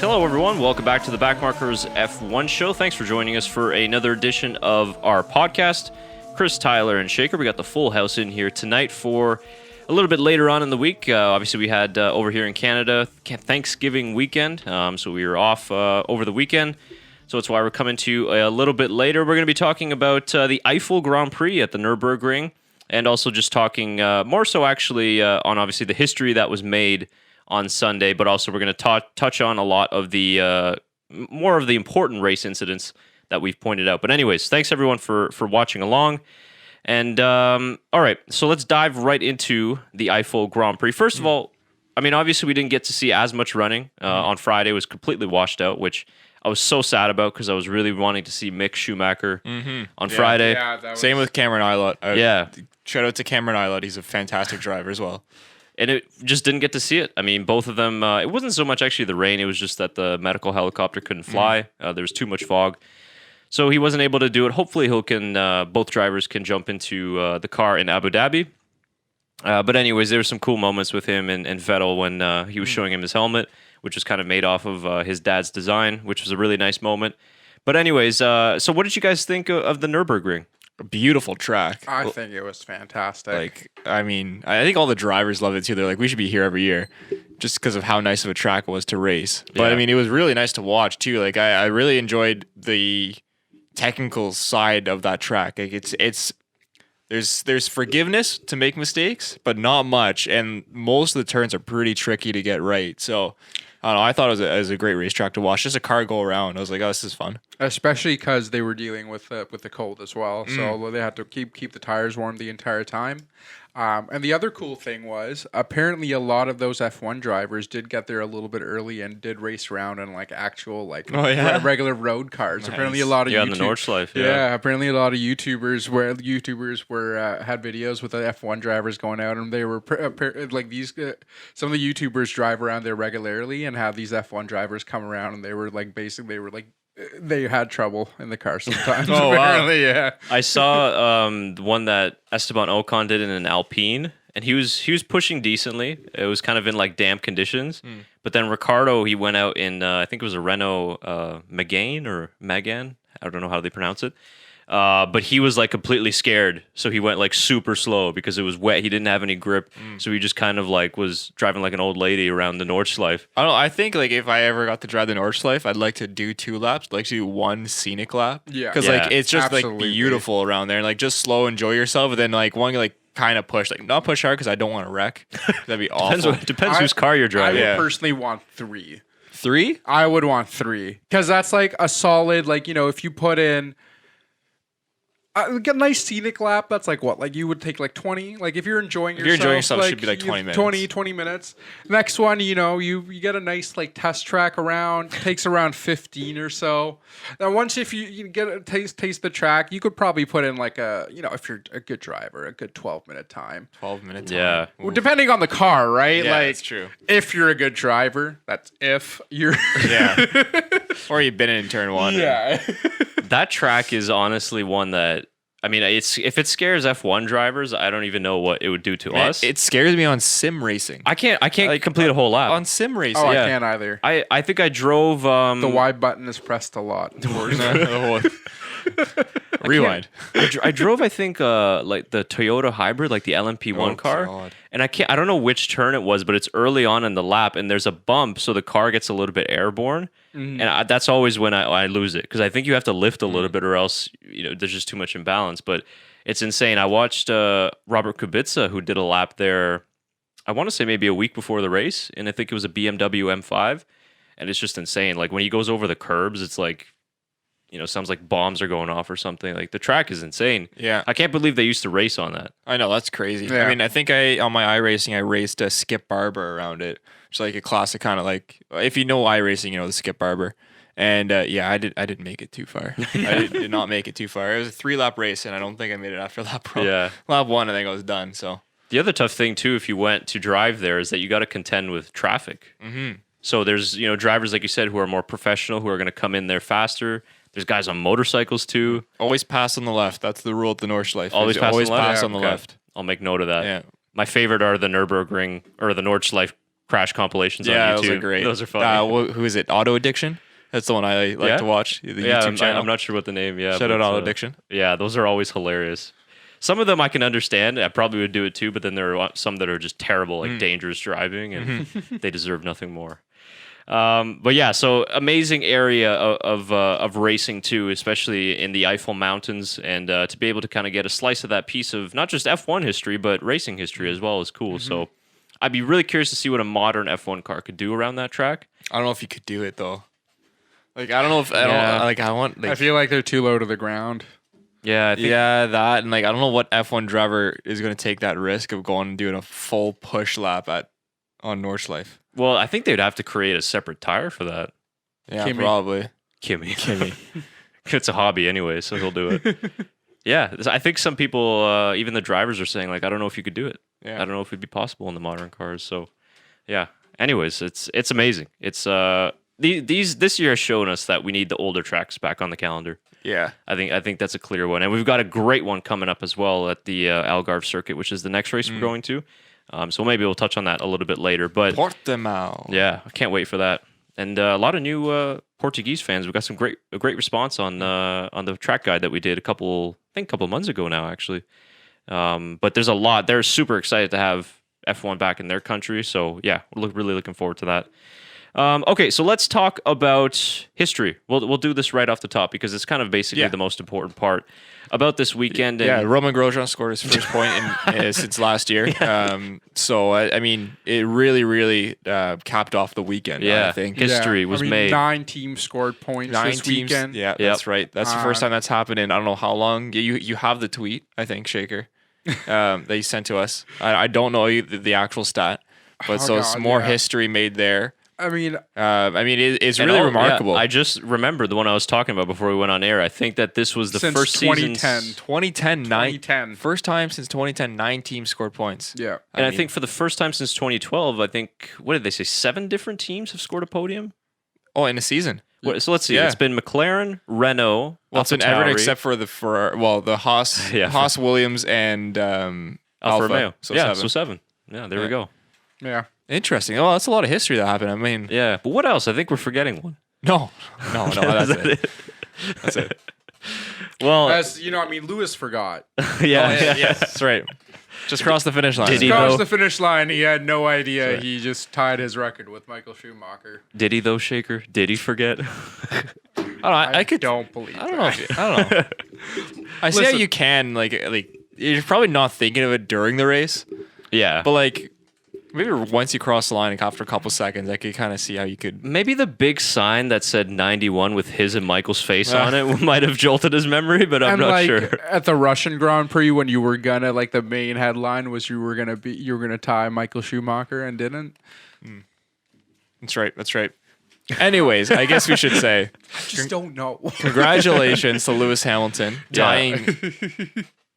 Hello, everyone. Welcome back to the Backmarkers F1 Show. Thanks for joining us for another edition of our podcast. Chris, Tyler, and Shaker, we got the full house in here tonight for a little bit later on in the week. Obviously, we had over here in Canada Thanksgiving weekend, so we were off over the weekend. So that's why we're coming to you a little bit later. We're going to be talking about the Eifel Grand Prix at the Nürburgring, and also just talking more so actually on obviously the history that was made on Sunday, but also we're going to touch on a lot of the more of the important race incidents that we've pointed out. But anyways, thanks everyone for watching along. And all right, so let's dive right into the Eifel Grand Prix. First of all, I mean, obviously we didn't get to see as much running on Friday. It was completely washed out, which I was so sad about because I was really wanting to see Mick Schumacher on Friday. Yeah, same with Cameron Eilert. Shout out to Cameron Eilert. He's a fantastic driver as well. And it just didn't get to see it. I mean, both of them, it wasn't so much actually the rain. It was just that the medical helicopter couldn't fly. There was too much fog. So he wasn't able to do it. Hopefully both drivers can jump into the car in Abu Dhabi. But anyways, there were some cool moments with him and Vettel when he was showing him his helmet, which was kind of made off of his dad's design, which was a really nice moment. But anyways, so what did you guys think of the Nürburgring? A beautiful track. I think it was fantastic. I think all the drivers loved it too. They're like, we should be here every year just because of how nice of a track it was to race. But I mean, it was really nice to watch too. Like I really enjoyed the technical side of that track. Like there's forgiveness to make mistakes, but not much. And most of the turns are pretty tricky to get right. So I don't know. I thought it was a great racetrack to watch. Just a car go around. I was like, oh, this is fun. Especially because they were dealing with the cold as well, so they had to keep the tires warm the entire time. And the other cool thing was, apparently a lot of those F1 drivers did get there a little bit early and did race around in like actual regular road cars. Nice. Apparently a lot of on the Nordschleife. Yeah, apparently a lot of YouTubers were had videos with the F1 drivers going out, and they were like these. Some of the YouTubers drive around there regularly and have these F1 drivers come around, and they were like they had trouble in the car sometimes. Oh, apparently, wow. Yeah. I saw the one that Esteban Ocon did in an Alpine, and he was pushing decently. It was kind of in like damp conditions, but then Ricciardo, he went out in I think it was a Renault Megane. I don't know how they pronounce it. But he was like completely scared, so he went like super slow because it was wet. He didn't have any grip, so he just kind of like was driving like an old lady around the Nordschleife. I don't know. I think like if I ever got to drive the Nordschleife, I'd like to do 2 laps, like to do 1 scenic lap. Yeah, because like it's just like beautiful around there, and like just slow, enjoy yourself, and then like one like kind of push, like not push hard because I don't want to wreck. That'd be awful. Depends whose car you're driving. I would personally want 3. 3? I would want 3 because that's like a solid, like, if you put in get a nice scenic lap, that's like what? Like you would take like 20? Like if you're enjoying yourself, it should be like 20 minutes. 20 minutes. Next one, you get a nice like test track around, takes around 15 or so. Then once if you get a taste the track, you could probably put in like if you're a good driver, a good 12-minute time. 12-minute time. Yeah. Well, depending on the car, right? Yeah, like, that's true. If you're a good driver, that's if you're or you've been in turn 1. Yeah. That track is honestly one that, I mean, if it scares F1 drivers, I don't even know what it would do to us. It scares me on sim racing. I can't like, complete a whole lap on sim racing. Oh, I can't either. I think I drove. The Y button is pressed a lot. Rewind. I drove, I think, like the Toyota hybrid, like the LMP1 car, God. and I don't know which turn it was, but it's early on in the lap, and there's a bump, so the car gets a little bit airborne, and that's always when I lose it because I think you have to lift a little bit, or else there's just too much imbalance. But it's insane. I watched Robert Kubica, who did a lap there. I want to say maybe a week before the race, and I think it was a BMW M5, and it's just insane. Like when he goes over the curbs, it's like, sounds like bombs are going off or something. Like the track is insane. Yeah. I can't believe they used to race on that. I know, that's crazy. Yeah. I mean, I think on my iRacing, I raced a Skip Barber around it. It's like a classic kind of like, if you know iRacing, the Skip Barber. And I didn't make it too far. I did not make it too far. It was a 3-lap race, and I don't think I made it after lap 1. Lap 1, I think I was done. So the other tough thing too, if you went to drive there, is that you got to contend with traffic. So there's drivers like you said who are more professional, who are going to come in there faster. There's guys on motorcycles too. Always pass on the left. That's the rule at the Nordschleife. Always pass on the left. I'll make note of that. Yeah. My favorite are the Nürburgring or the Nordschleife crash compilations Yeah, on YouTube. those are great. Those are funny. Who is it? Auto Addiction? That's the one I like to watch. The YouTube channel. I'm not sure what the name. Yeah, Shout out Auto Addiction. Yeah, those are always hilarious. Some of them I can understand. I probably would do it too, but then there are some that are just terrible, like dangerous driving, and they deserve nothing more. But yeah, so amazing area of racing too, especially in the Eifel Mountains, and to be able to kind of get a slice of that piece of not just F1 history, but racing history as well is cool. So I'd be really curious to see what a modern F1 car could do around that track. I don't know if you could do it though. Like I don't know if I want. Like, I feel like they're too low to the ground. Yeah, I think, that and like I don't know what F1 driver is going to take that risk of going and doing a full push lap on Nordschleife. Well, I think they'd have to create a separate tire for that. Yeah, Kimmy. probably. Kimmy. It's a hobby anyway, so he'll do it. Yeah, I think some people, even the drivers, are saying like, I don't know if you could do it. Yeah. I don't know if it'd be possible in the modern cars. So, yeah. Anyways, it's amazing. It's this year has shown us that we need the older tracks back on the calendar. Yeah. I think that's a clear one, and we've got a great one coming up as well at the Algarve circuit, which is the next race we're going to. So maybe we'll touch on that a little bit later. But Portimao. yeah, I can't wait for that. And a lot of new Portuguese fans. We got some great response on the track guide that we did a couple of months ago now, actually. But there's a lot. They're super excited to have F1 back in their country. So yeah, we're really looking forward to that. Okay, so let's talk about history. We'll do this right off the top because it's kind of basically the most important part about this weekend. Yeah, And Roman Grosjean scored his first point since last year. So I mean, it really capped off the weekend. Yeah. I think History was made. 9 teams scored points this weekend. Yeah, that's right. That's the first time that's happened in I don't know how long. You have the tweet, I think, Shaker, that you sent to us. I don't know the actual stat, but it's more history made there. I mean, it's really remarkable. Yeah, I just remembered the one I was talking about before we went on air. I think that this was the Since first 2010. season. 2010. First time since 2010, 9 teams scored points. Yeah. And I think for the first time since 2012, I think, what did they say? 7 different teams have scored a podium? Oh, in a season. So let's see. Yeah. It's been McLaren, Renault, Well, it's been everyone AlphaTauri, except for the Haas, Haas Williams, and Alfa Romeo. So yeah, 7. so 7. Yeah, there we go. Yeah. Interesting. Oh, that's a lot of history that happened. I mean, Yeah, but what else? I think we're forgetting one. no, that's it. That's it. Well, As you know, I mean, Lewis forgot. yeah. That's right. Just crossed the finish line. Did he Across though? the finish line, he had no idea. Sorry. He just tied his record with Michael Schumacher. Did he though, Shaker? Did he forget? I don't know. I could. don't believe. I don't know. I don't know. I see how Listen. you can like you're probably not thinking of it during the race, Yeah. but like maybe once you cross the line and after a couple seconds, I could kind of see how you could. Maybe the big sign that said 91 with his and Michael's face on it might have jolted his memory, but I'm not sure. At the Russian Grand Prix, when you were gonna the main headline was you were gonna tie Michael Schumacher and didn't. That's right. Anyways, I guess we should say I just don't know. congratulations to Lewis Hamilton Yeah. tying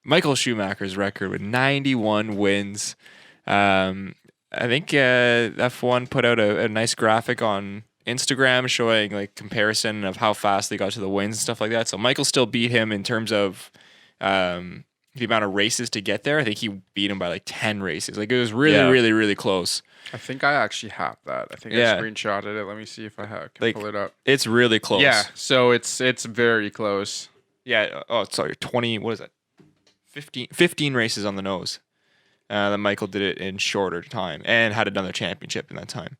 Michael Schumacher's record with 91 wins. I think F1 put out a nice graphic on Instagram showing like comparison of how fast they got to the wins and stuff like that. So Michael still beat him in terms of the amount of races to get there. I think he beat him by like 10 races. Like it was really close. I think I actually have that. I think Yeah. I screenshotted it. Let me see if I can Like, pull it up. It's really close. Yeah, so it's very close. Yeah. Oh, sorry. 20. What is that? 15 races on the nose. That Michael did it in shorter time and had another championship in that time.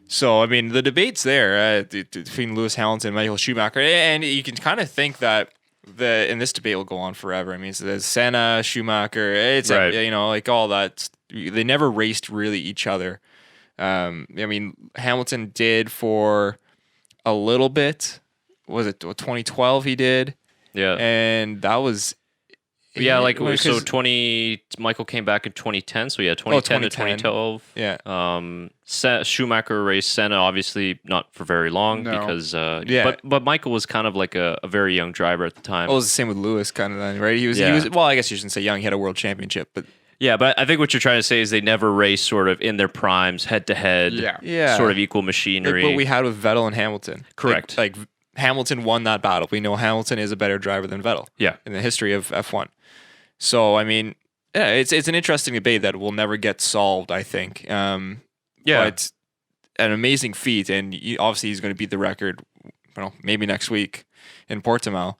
So, I mean, the debate's there between Lewis Hamilton and Michael Schumacher. And you can kind of think that and this debate will go on forever. I mean, it's the Senna, Schumacher, it's Right. like all that. They never raced really each other. I mean, Hamilton did for a little bit. Was it 2012 he did? Yeah. And that was... Yeah, like Well, so 'cause- Michael came back in 2010, so yeah, 2010 to 2010. 2012. Yeah. Schumacher raced Senna, obviously not for very long No. because Yeah. but Michael was kind of like a very young driver at the time. Well, it was the same with Lewis, kind of then, right? He was. Well, I guess you shouldn't say young. He had a world championship, but Yeah, but I think what you're trying to say is they never raced sort of in their primes, head to head. Yeah. Sort of equal machinery. like what we had with Vettel and Hamilton. Correct. Like Hamilton won that battle. We know Hamilton is a better driver than Vettel. Yeah. In the history of F1. So I mean, yeah, it's an interesting debate that will never get solved. I think. Yeah. But an amazing feat, and obviously he's going to beat the record, maybe next week in Portimao.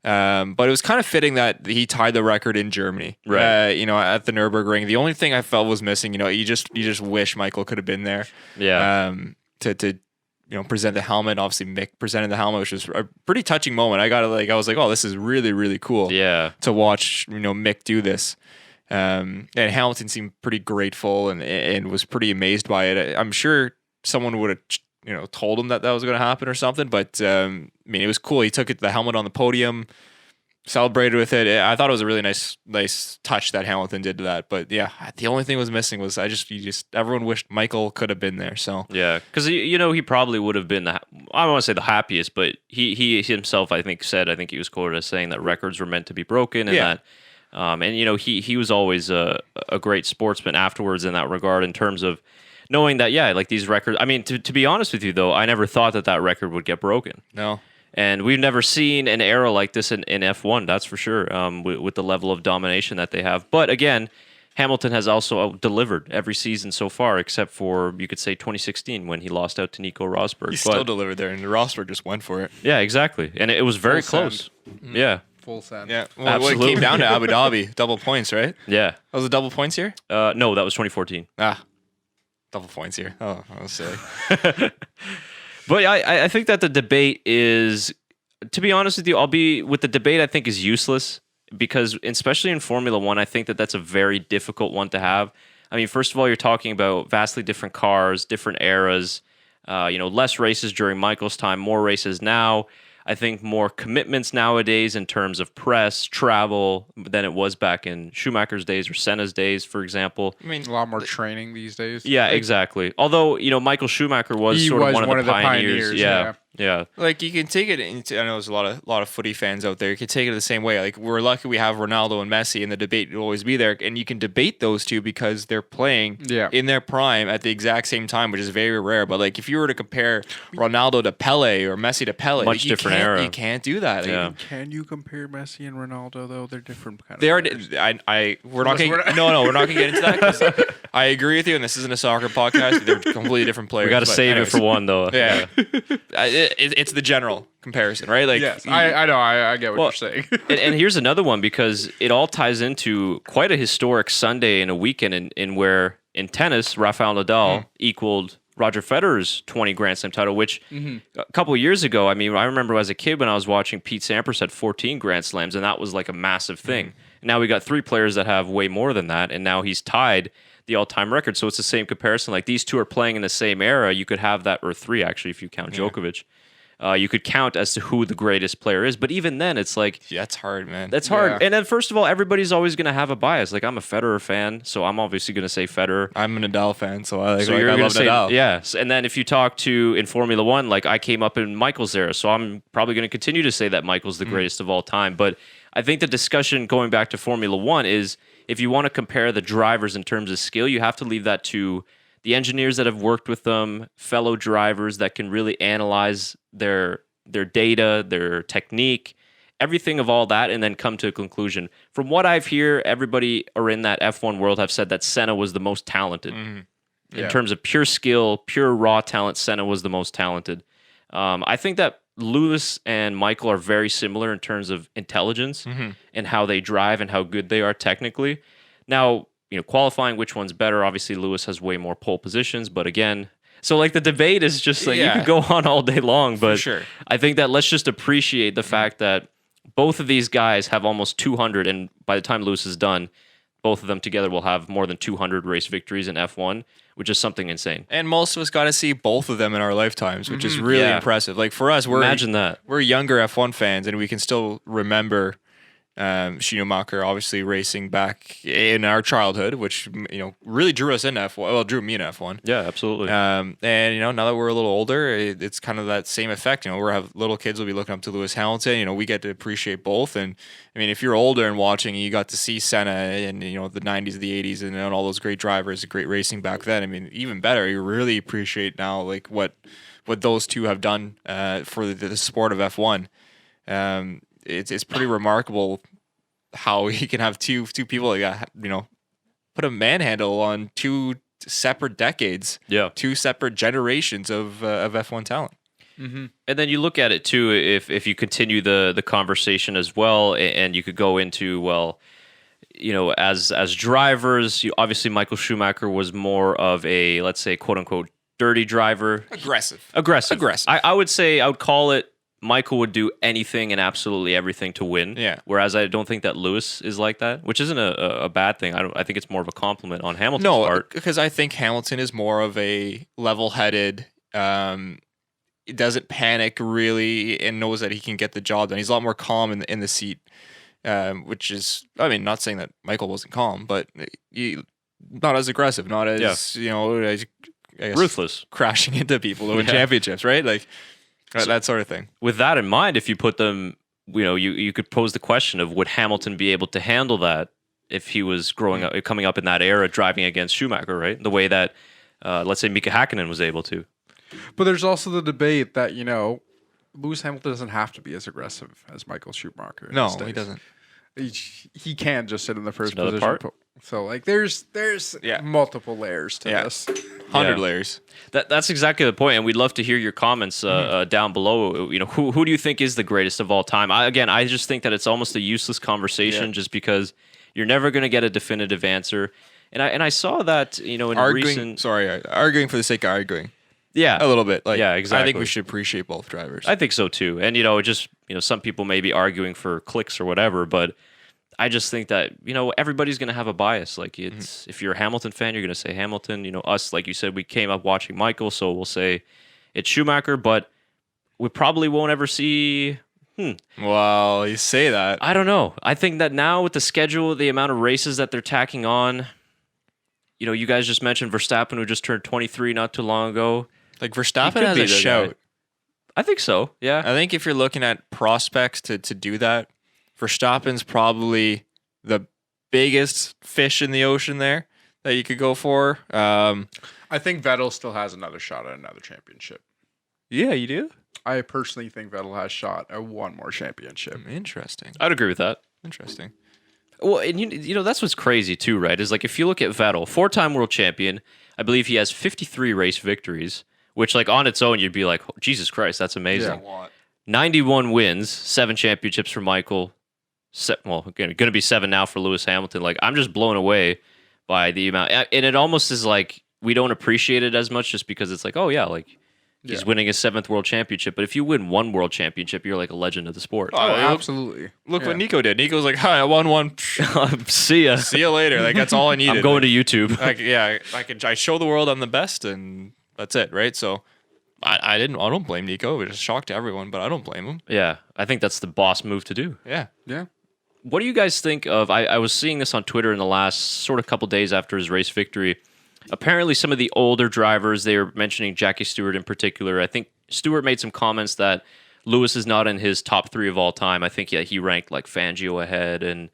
But it was kind of fitting that he tied the record in Germany, right? At the Nürburgring. The only thing I felt was missing, you just wish Michael could have been there, to present the helmet. Obviously, Mick presented the helmet, which was a pretty touching moment. I was like, oh, this is really, really cool. Yeah, to watch, Mick do this. And Hamilton seemed pretty grateful and was pretty amazed by it. I'm sure someone would have, told him that was going to happen or something. But it was cool. He took the helmet on the podium, celebrated with it. I thought it was a really nice touch that Hamilton did to that. But yeah, the only thing was missing was everyone wished Michael could have been there. So yeah, because he probably would have been I don't want to say the happiest, but he himself I think he was quoted as saying that records were meant to be broken, and that. He was always a great sportsman afterwards in that regard, in terms of knowing that, like these records. I mean, to be honest with you, though, I never thought that record would get broken. No. And we've never seen an era like this in F1, that's for sure, with the level of domination that they have. But again, Hamilton has also delivered every season so far, except for, you could say, 2016 when he lost out to Nico Rosberg. He still delivered there, and Rosberg just went for it. Yeah, exactly. And it was very close. Mm-hmm. Yeah. Full send. Yeah, well, it came down to Abu Dhabi, double points, right? Yeah. That was a double points here? No, that was 2014. Double points here. Oh, I was silly. But I think that the debate is, to be honest with you, the debate I think is useless, because especially in Formula One, I think that's a very difficult one to have. I mean, first of all, you're talking about vastly different cars, different eras, less races during Michael's time, more races now. I think more commitments nowadays in terms of press, travel, than it was back in Schumacher's days or Senna's days, for example. I mean, a lot more training these days. Yeah, exactly. Although, Michael Schumacher was one of the pioneers. Yeah. Like, you can take it into, I know there's a lot of footy fans out there. You can take it the same way. Like, we're lucky we have Ronaldo and Messi, and the debate will always be there. And you can debate those two because they're playing in their prime at the exact same time, which is very rare. But like, if you were to compare Ronaldo to Pele or Messi to Pele, much different era. You can't do that. Yeah. Can you compare Messi and Ronaldo though? They're different kind of. They are. We're not gonna get into that, because I agree with you, and this isn't a soccer podcast. They're completely different players. We got to save it for one, though. Yeah. It's the general comparison, right? Like, yes, I know. I get what you're saying. and here's another one, because it all ties into quite a historic Sunday and a weekend in where in tennis, Rafael Nadal equaled Roger Federer's 20 Grand Slam title, which a couple of years ago, I remember as a kid when I was watching Pete Sampras had 14 Grand Slams, and that was like a massive thing. And now we got 3 players that have way more than that, and now he's tied the all-time record. So it's the same comparison. Like, these two are playing in the same era. You could have that, or 3 actually, if you count Djokovic. You could count as to who the greatest player is, but even then, it's like, that's hard, man. That's hard. Yeah. And then, first of all, everybody's always going to have a bias. Like, I'm a Federer fan, so I'm obviously going to say Federer. I'm a Nadal fan, so I love say, Nadal. Yes. And then if you talk to in Formula One, like, I came up in Michael's era, so I'm probably going to continue to say that Michael's the greatest of all time. But I think the discussion going back to Formula One is, if you want to compare the drivers in terms of skill, you have to leave that to the engineers that have worked with them, fellow drivers that can really analyze their data, their technique, everything of all that, and then come to a conclusion. From what I've heard, everybody or in that F1 world have said that Senna was the most talented. In terms of pure skill, pure raw talent, Senna was the most talented. I think that Lewis and Michael are very similar in terms of intelligence and how they drive and how good they are technically. Now, qualifying which one's better, obviously Lewis has way more pole positions, but again, so like the debate is just like, you could go on all day long, but sure. I think that let's just appreciate the fact that both of these guys have almost 200, and by the time Lewis is done, both of them together will have more than 200 race victories in F1, which is something insane. And most of us got to see both of them in our lifetimes, which is really impressive. Like, for us, imagine that. We're younger F1 fans, and we can still remember Schumacher obviously racing back in our childhood, which really drew us into F1. Well, drew me into F1. Yeah, absolutely. And now that we're a little older, it's kind of that same effect. We have little kids will be looking up to Lewis Hamilton. We get to appreciate both. And I mean, if you're older and watching, you got to see Senna in the 90s, the 80s, and all those great drivers, great racing back then. I mean, even better, you really appreciate now like what those two have done for the sport of F1. It's pretty remarkable how he can have two people like put a manhandle on two separate decades, Yeah. 2 separate generations of F1 talent. And then you look at it too, if you continue the conversation as well, and you could go into, well, as drivers, obviously Michael Schumacher was more of a, let's say, quote unquote, dirty driver. Aggressive. I would call it, Michael would do anything and absolutely everything to win. Yeah. Whereas I don't think that Lewis is like that, which isn't a bad thing. I think it's more of a compliment on Hamilton's part. Because I think Hamilton is more of a level-headed, doesn't panic really, and knows that he can get the job done. He's a lot more calm in the seat, which is, I mean, not saying that Michael wasn't calm, but not as aggressive, not as, I guess, Ruthless. Crashing into people to win championships, right? Like, that sort of thing. With that in mind, if you put them, you could pose the question of, would Hamilton be able to handle that if he was coming up in that era, driving against Schumacher, right? The way that, let's say, Mika Hakkinen was able to. But there's also the debate that, Lewis Hamilton doesn't have to be as aggressive as Michael Schumacher. No, he doesn't. He can just sit in the first another position. part. So, there's multiple layers to this. 100 layers. That's exactly the point, and we'd love to hear your comments down below. Who do you think is the greatest of all time? I just think that it's almost a useless conversation, just because you're never going to get a definitive answer. And I saw that in arguing for the sake of arguing. Yeah, a little bit. exactly. I think we should appreciate both drivers. I think so too. And some people may be arguing for clicks or whatever, but I just think that everybody's going to have a bias. Like, it's if you're a Hamilton fan, you're going to say Hamilton. Us, like you said, we came up watching Michael, so we'll say it's Schumacher. But we probably won't ever see. Well, you say that. I don't know. I think that now with the schedule, the amount of races that they're tacking on, you guys just mentioned Verstappen, who just turned 23 not too long ago. Like, Verstappen has a shout. Guy. I think so, yeah. I think if you're looking at prospects to do that, Verstappen's probably the biggest fish in the ocean there that you could go for. I think Vettel still has another shot at another championship. Yeah, you do? I personally think Vettel has shot at one more championship. Interesting. I'd agree with that. Interesting. Well, and that's what's crazy too, right? Is like, if you look at Vettel, 4-time world champion, I believe he has 53 race victories, which, like, on its own, you'd be like, Jesus Christ, that's amazing. Yeah. 91 wins, 7 championships for Michael. Going to be 7 now for Lewis Hamilton. Like, I'm just blown away by the amount. And it almost is like we don't appreciate it as much, just because it's like, oh, yeah, like, he's winning his 7th world championship. But if you win 1 world championship, you're like a legend of the sport. Oh, absolutely. Look what Nico did. Nico's like, hi, I won one. See ya. See you later. Like, that's all I needed. I'm going to YouTube. I show the world I'm the best, and that's it, right? So I don't blame Nico. It was a shock to everyone, but I don't blame him. Yeah, I think that's the boss move to do. Yeah. What do you guys think of? I was seeing this on Twitter in the last sort of couple days after his race victory. Apparently, some of the older drivers, they were mentioning Jackie Stewart in particular. I think Stewart made some comments that Lewis is not in his top 3 of all time. I think he ranked like Fangio ahead and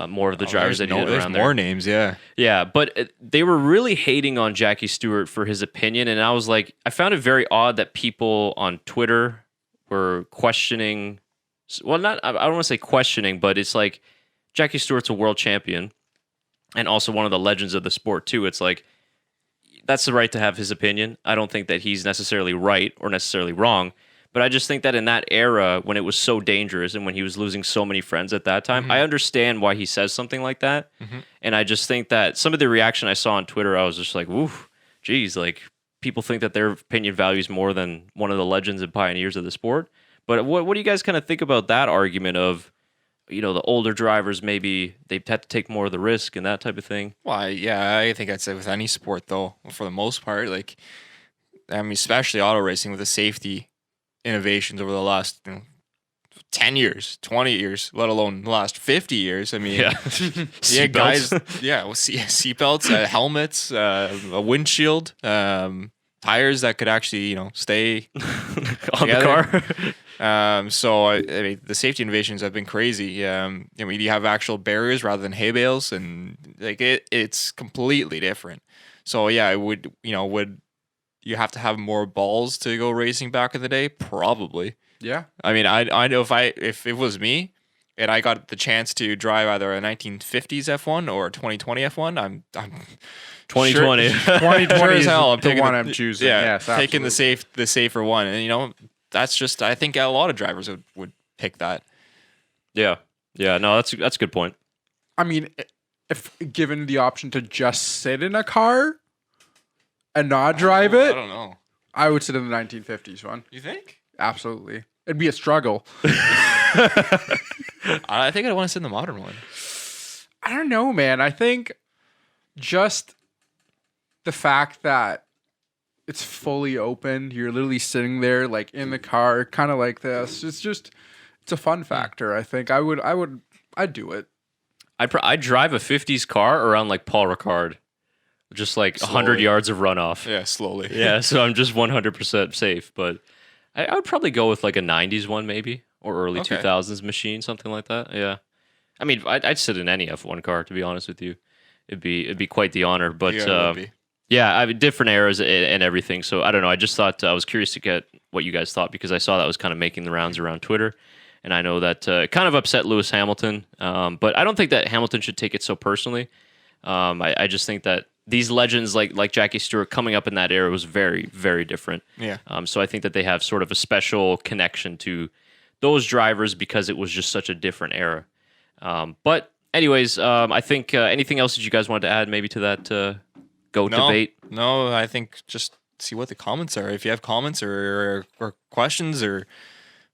more of the drivers that he did around there. There's more names, yeah. Yeah, but they were really hating on Jackie Stewart for his opinion, and I was like, I found it very odd that people on Twitter were questioning. Well, I don't want to say questioning, but it's like Jackie Stewart's a world champion and also one of the legends of the sport too. It's like, that's the right to have his opinion. I don't think that he's necessarily right or necessarily wrong, but I just think that in that era, when it was so dangerous and when he was losing so many friends at that time, I understand why he says something like that. And I just think that some of the reaction I saw on Twitter, I was just like, woof, geez, like, people think that their opinion values more than one of the legends and pioneers of the sport. But what do you guys kind of think about that argument of, the older drivers, maybe they've had to take more of the risk and that type of thing? Well, yeah, I think I'd say with any sport, though, for the most part, like, I mean, especially auto racing with the safety innovations over the last 10 years, 20 years, let alone the last 50 years. I mean, guys, seatbelts, helmets, a windshield, tires that could actually, stay on the car. So I mean, the safety innovations have been crazy. I mean, you have actual barriers rather than hay bales, and like it's completely different. So yeah, would you have to have more balls to go racing back in the day? Probably. Yeah. I mean, I know if it was me, and I got the chance to drive either a 1950s F1 or a 2020 F1, I'm 2020. 2020 sure is as hell I'm the taking one I'm choosing. Yeah, Yes, taking absolutely. the safer one, and that's just I think a lot of drivers would pick that. Yeah. Yeah. No, that's a good point. I mean, if given the option to just sit in a car and not drive I it, don't know. I would sit in the 1950s one. You think? Absolutely. It'd be a struggle. I think I want to sit in the modern one. I don't know, man. I think just the fact that it's fully open, you're literally sitting there like in the car, kind of like this. It's a fun factor. I think I'd do it. I'd drive a 50s car around like Paul Ricard, just like 100 Slowly. yards of runoff. Yeah, slowly. Yeah, so I'm just 100% safe. But I would probably go with like a 90s one maybe, or early Okay. 2000s machine, something like that. Yeah. I mean, I'd sit in any F1 car, to be honest with you. It'd be quite the honor. But Yeah, it would be. yeah, I mean, different eras and everything. So I don't know. I just thought I was curious to get what you guys thought because I saw that was kind of making the rounds around Twitter. And I know that it kind of upset Lewis Hamilton. But I don't think that Hamilton should take it so personally. I just think that these legends like Jackie Stewart coming up in that era was very, very different. Yeah. So I think that they have sort of a special connection to those drivers because it was just such a different era. But anyways, I think anything else that you guys wanted to add maybe to that GOAT debate? No, I think just see what the comments are. If you have comments or questions or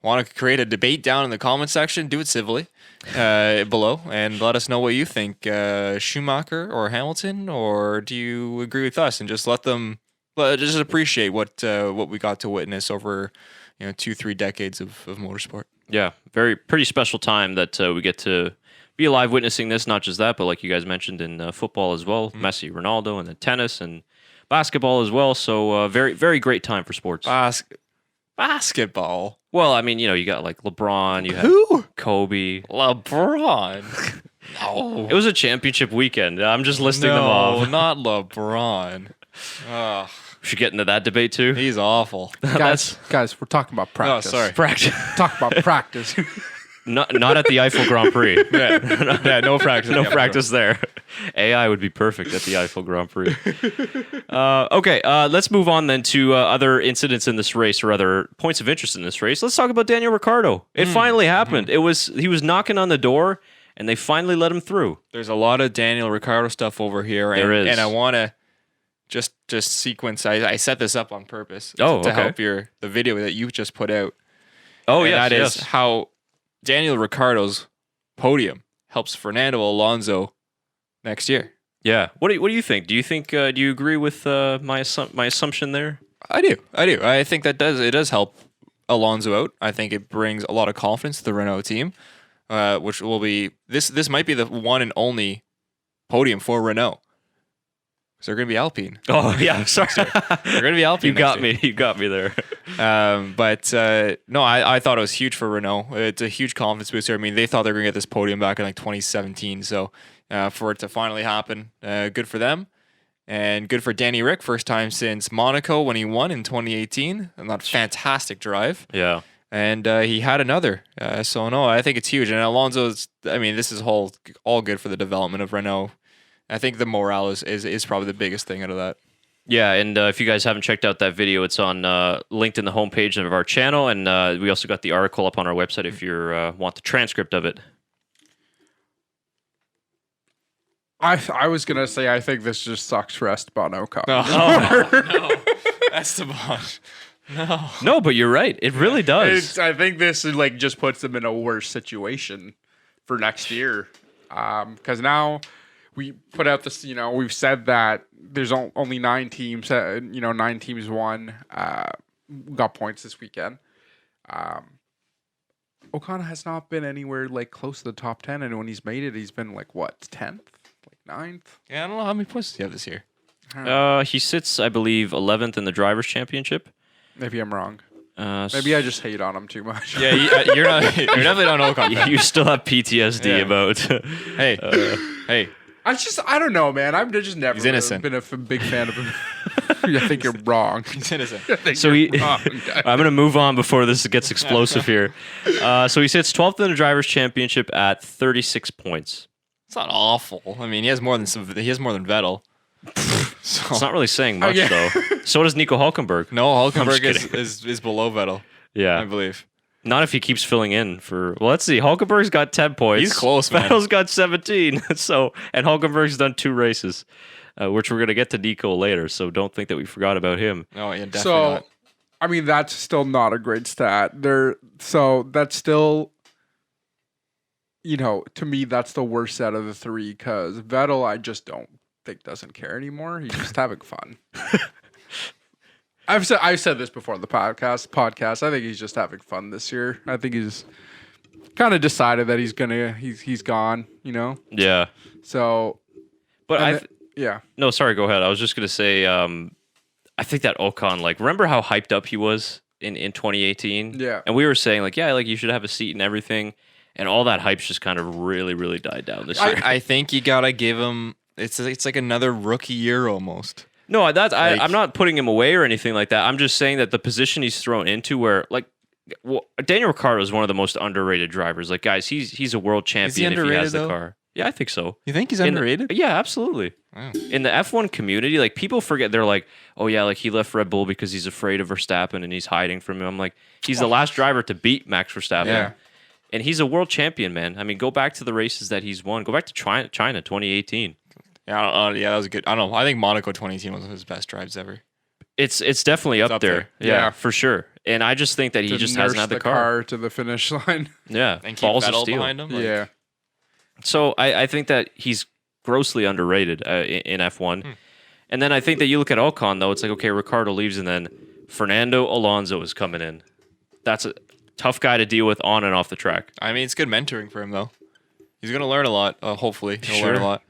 want to create a debate down in the comment section, do it civilly below and let us know what you think. Schumacher or Hamilton, or do you agree with us and just let them just appreciate what we got to witness over 2-3 decades of motorsport. Yeah, pretty special time that we get to be alive witnessing this. Not just that, but like you guys mentioned in football as well, Messi, Ronaldo, and then tennis and basketball as well. So very, very great time for sports. Basketball. Well, I mean, you got like LeBron, you have Who? Kobe. LeBron. No. It was a championship weekend. I'm just listing them off. not LeBron. Ugh, We should get into that debate too. he's awful. Guys, we're talking about practice. sorry. Practice. Talk about practice. Not at the Eifel Grand Prix. Yeah, no practice. No practice there. AI would be perfect at the Eifel Grand Prix. Okay, let's move on then to other incidents in this race or other points of interest in this race. Let's talk about Daniel Ricciardo. It finally happened. He was knocking on the door, and they finally let him through. There's a lot of Daniel Ricciardo stuff over here. There is. And I want to just sequence. I set this up on purpose Oh, to okay. help the video that you just put out. Oh, And yes, that is yes. how Daniel Ricciardo's podium helps Fernando Alonso next year. Yeah. What do you think? Do you agree with my assumption there? I do. I think it does help Alonso out. I think it brings a lot of confidence to the Renault team, which will be this might be the one and only podium for Renault. So they're going to be Alpine. Oh yeah, sorry. They're going to be Alpine. You got next me. You got me there. But no, I thought it was huge for Renault. It's a huge confidence booster. I mean, they thought they were going to get this podium back in like 2017. So for it to finally happen, good for them. And good for Danny Rick, first time since Monaco when he won in 2018. And that fantastic drive. Yeah. And he had another. So no, I think it's huge. And Alonso's, I mean, this is all good for the development of Renault. I think the morale is probably the biggest thing out of that. Yeah, and if you guys haven't checked out that video, it's on linked in the homepage of our channel, and we also got the article up on our website if you want the transcript of it. I was gonna say I think this just sucks for Esteban Ocon. No, Esteban. No. No, but you're right. It really does. I think this is like just puts them in a worse situation for next year, because now we put out this. We've said that there's only 9 teams. 9 teams won. Got points this weekend. Ocon has not been anywhere like close to the top 10, and when he's made it, he's been like what 10th, like 9th. Yeah, I don't know how many points do you have this year. He sits, I believe, 11th in the drivers' championship. Maybe I'm wrong. Uh, Maybe I just hate on him too much. Yeah, you're not. You're definitely not Ocon. you still have PTSD Yeah. about. Hey, hey. I don't know, man. I've just never He's innocent. been a big fan of him. I think you're wrong. He's innocent. So I'm going to move on before this gets explosive here. So he sits 12th in the Drivers' Championship at 36 points. It's not awful. I mean, he has more than Vettel. So. It's not really saying much, though. So does Nico Hulkenberg. No, Hulkenberg is below Vettel. Yeah. I believe. Not if he keeps filling in for... Well, let's see. Hulkenberg's got 10 points. He's close, man. Vettel's got 17. And Hulkenberg's done 2 races, which we're going to get to Nico later, so don't think that we forgot about him. No, yeah, definitely not. I mean, that's still not a great stat. So that's still... to me, that's the worst out of the 3 because Vettel, I just don't think doesn't care anymore. He's just having fun. I've said this before on the podcast. I think he's just having fun this year. I think he's kind of decided that he's gone. Yeah. So, but yeah. No, sorry. Go ahead. I was just gonna say. I think that Ocon, remember how hyped up he was in 2018? Yeah. And we were saying you should have a seat and everything, and all that hype's just kind of really, really died down this year. I think you gotta give him. It's like another rookie year almost. No, I'm not putting him away or anything like that. I'm just saying that the position he's thrown into where, Daniel Ricciardo is one of the most underrated drivers. Guys, he's a world champion if he has the car. Yeah, I think so. You think he's underrated? Yeah, absolutely. Wow. In the F1 community, people forget, they're like, oh yeah, he left Red Bull because he's afraid of Verstappen and he's hiding from him. I'm like, he's the last driver to beat Max Verstappen. Yeah. And he's a world champion, man. I mean, go back to the races that he's won. Go back to China 2018. Yeah, that was good. I don't know. I think Monaco 2018 was one of his best drives ever. It's definitely up there. Yeah, for sure. And I just think that he just hasn't had the car to the finish line. Yeah, and keep balls of Vettel steel behind him. Yeah. So I think that he's grossly underrated in F1. And then I think that you look at Ocon, though, it's okay, Ricciardo leaves, and then Fernando Alonso is coming in. That's a tough guy to deal with on and off the track. I mean, it's good mentoring for him, though. He's going to learn a lot, hopefully. He'll learn a lot.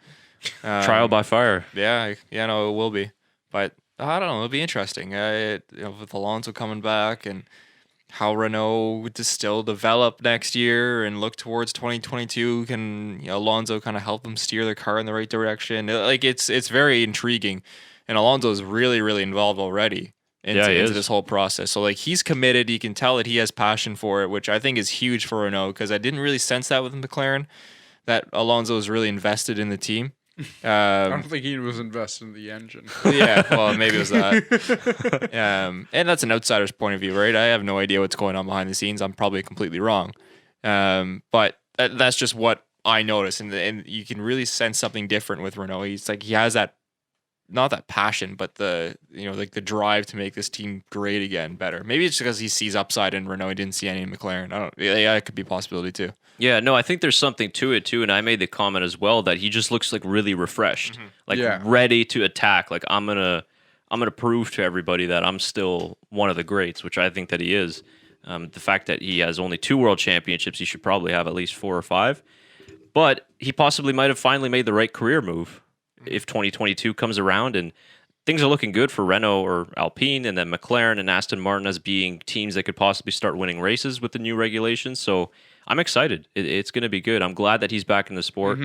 Trial by fire. Yeah, no, it will be. But I don't know, it'll be interesting. With Alonso coming back and how Renault would still develop next year and look towards 2022, can Alonso kind of help them steer their car in the right direction? It's very intriguing, and Alonso is really, really involved already into this whole process. So he's committed. You can tell that he has passion for it, which I think is huge for Renault because I didn't really sense that with McLaren, that Alonso is really invested in the team. I don't think he was invested in the engine. Yeah, well, maybe it was that. And that's an outsider's point of view, right? I have no idea what's going on behind the scenes. I'm probably completely wrong. But that's just what I noticed. And you can really sense something different with Renault. He's he has that, not that passion, but the drive to make this team great again, better. Maybe it's because he sees upside in Renault. He didn't see any in McLaren. Yeah, it could be a possibility too. Yeah, no, I think there's something to it too, and I made the comment as well that he just looks really refreshed, ready to attack. I'm gonna prove to everybody that I'm still one of the greats, which I think that he is. The fact that he has only 2 world championships, he should probably have at least 4 or 5. But he possibly might have finally made the right career move if 2022 comes around and things are looking good for Renault or Alpine, and then McLaren and Aston Martin as being teams that could possibly start winning races with the new regulations. So I'm excited. It's going to be good. I'm glad that he's back in the sport.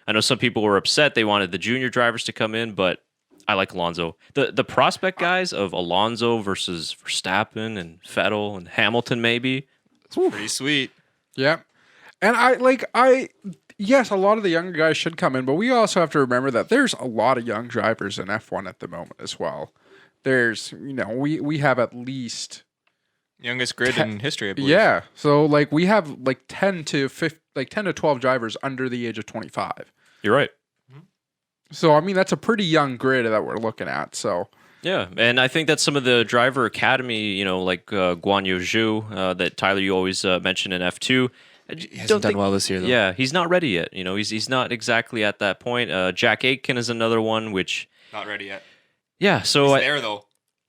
I know some people were upset. They wanted the junior drivers to come in, but I like Alonso. The prospect guys of Alonso versus Verstappen and Vettel and Hamilton maybe. It's pretty sweet. Yeah. And yes, a lot of the younger guys should come in, but we also have to remember that there's a lot of young drivers in F1 at the moment as well. There's, we have at least... Youngest grid in history, I believe. Yeah. So we have 10 to 12 drivers under the age of 25. You're right. So I mean that's a pretty young grid that we're looking at. So yeah, and I think that some of the driver academy, Guan Yu Zhu, that Tyler you always mention in F2. He hasn't done well this year, though. Yeah, he's not ready yet. He's not exactly at that point. Jack Aitken is another one, which not ready yet. Yeah, so he's there though.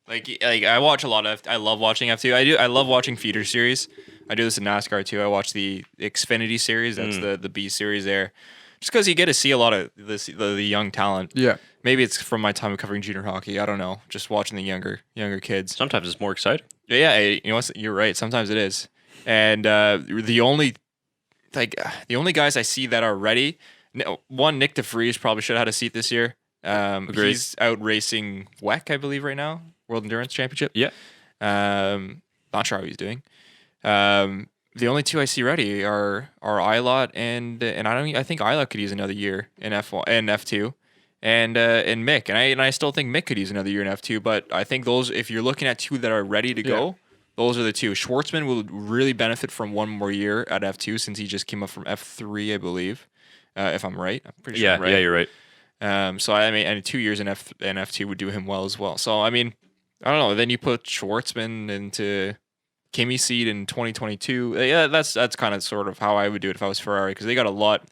I watch a lot of. I love watching F2. I love watching feeder series. I do this in NASCAR too. I watch the Xfinity series. That's the B series there, just because you get to see a lot of the young talent. Yeah. Maybe it's from my time of covering junior hockey. I don't know. Just watching the younger kids. Sometimes it's more exciting. Yeah, you know what? You're right. Sometimes it is. And the only guys I see that are ready. One, Nick DeVries probably should have had a seat this year. He's out racing WEC, I believe, right now, World Endurance Championship. Yeah. Not sure how he's doing. The only two I see ready are Ilott and I think Ilott could use another year in F1 and F2, and Mick, and I still think Mick could use another year in F2. But I think those, if you're looking at two that are ready to go, those are the two. Schwartzman will really benefit from one more year at F2 since he just came up from F3, I believe, if I'm right. I'm pretty sure. I'm right. Yeah, you're right. So I mean, and 2 years in F2 would do him well as well. So I mean, I don't know. Then you put Schwartzman into Kimmy's seat in 2022. Yeah, that's kind of sort of how I would do it if I was Ferrari, because they got a lot.